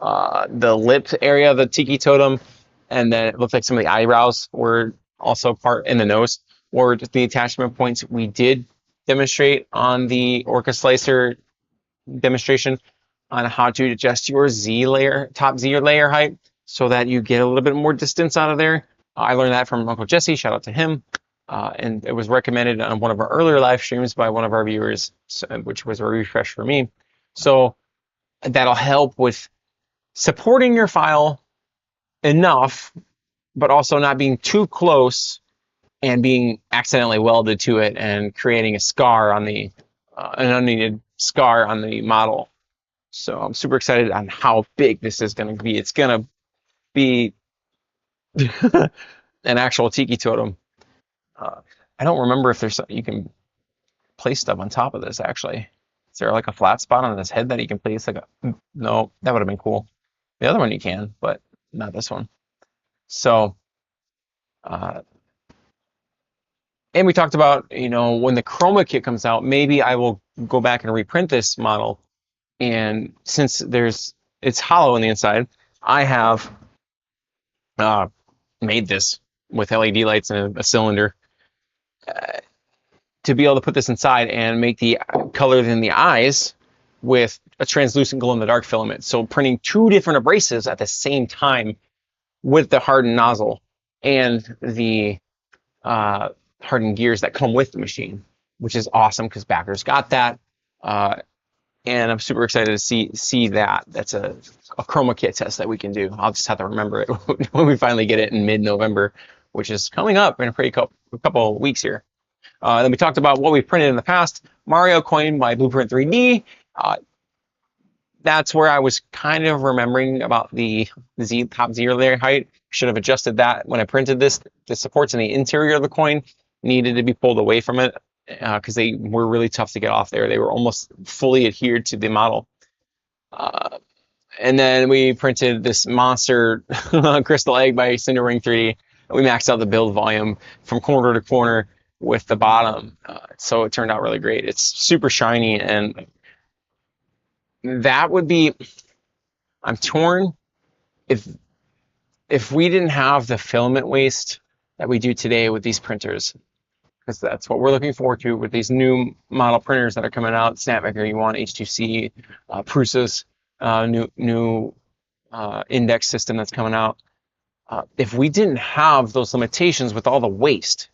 the lip area of the Tiki Totem, and then it looks like some of the eyebrows were also part in the nose, or the attachment points we did demonstrate on the Orca Slicer demonstration on how to adjust your top Z layer height so that you get a little bit more distance out of there. I learned that from Uncle Jesse, shout out to him. And it was recommended on one of our earlier live streams by one of our viewers, which was a refresh for me. So that'll help with supporting your file enough, but also not being too close and being accidentally welded to it and creating a scar on an unneeded scar on the model. So I'm super excited on how big this is going to be. It's going to be an actual Tiki Totem. I don't remember if you can place stuff on top of this, actually. Is there like a flat spot on this head that you can place? No, that would have been cool. The other one you can, but not this one. So, and we talked about, you know, when the chroma kit comes out, maybe I will go back and reprint this model. And since it's hollow on the inside, I have made this with LED lights and a cylinder to be able to put this inside and make the color in the eyes with a translucent glow-in-the-dark filament. So printing two different abrasives at the same time with the hardened nozzle and the hardened gears that come with the machine, which is awesome because backers got that. And I'm super excited to see that. That's a chroma kit test that we can do. I'll just have to remember it when we finally get it in mid-November, which is coming up in a couple of weeks here. Then we talked about what we've printed in the past. Mario coin by Blueprint 3D. That's where I was kind of remembering about the top Z layer height. Should have adjusted that when I printed this. The supports in the interior of the coin needed to be pulled away from it because they were really tough to get off there. They were almost fully adhered to the model. And then we printed this monster crystal egg by Cinder Ring 3D. We maxed out the build volume from corner to corner with the bottom. So it turned out really great. It's super shiny, and that would be, I'm torn. If we didn't have the filament waste that we do today with these printers, because that's what we're looking forward to with these new model printers that are coming out. Snapmaker U1, H2C, Prusa's new index system that's coming out. If we didn't have those limitations with all the waste,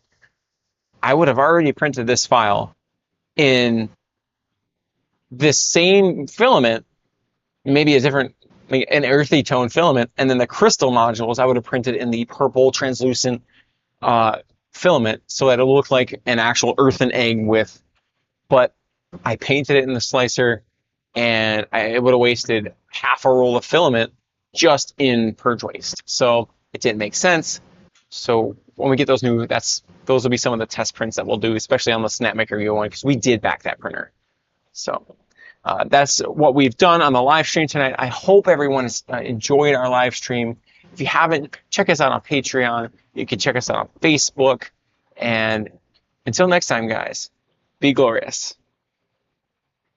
I would have already printed this file in this same filament, maybe a different, an earthy tone filament, and then the crystal modules I would have printed in the purple translucent filament, so that it'll look like an actual earthen egg with, but I painted it in the slicer, and it would have wasted half a roll of filament just in purge waste. So it didn't make sense. So when we get those new, those will be some of the test prints that we'll do, especially on the Snapmaker U1, because we did back that printer. So that's what we've done on the live stream tonight. I hope everyone has enjoyed our live stream. If you haven't, check us out on Patreon. You can check us out on Facebook. And until next time, guys, be glorious.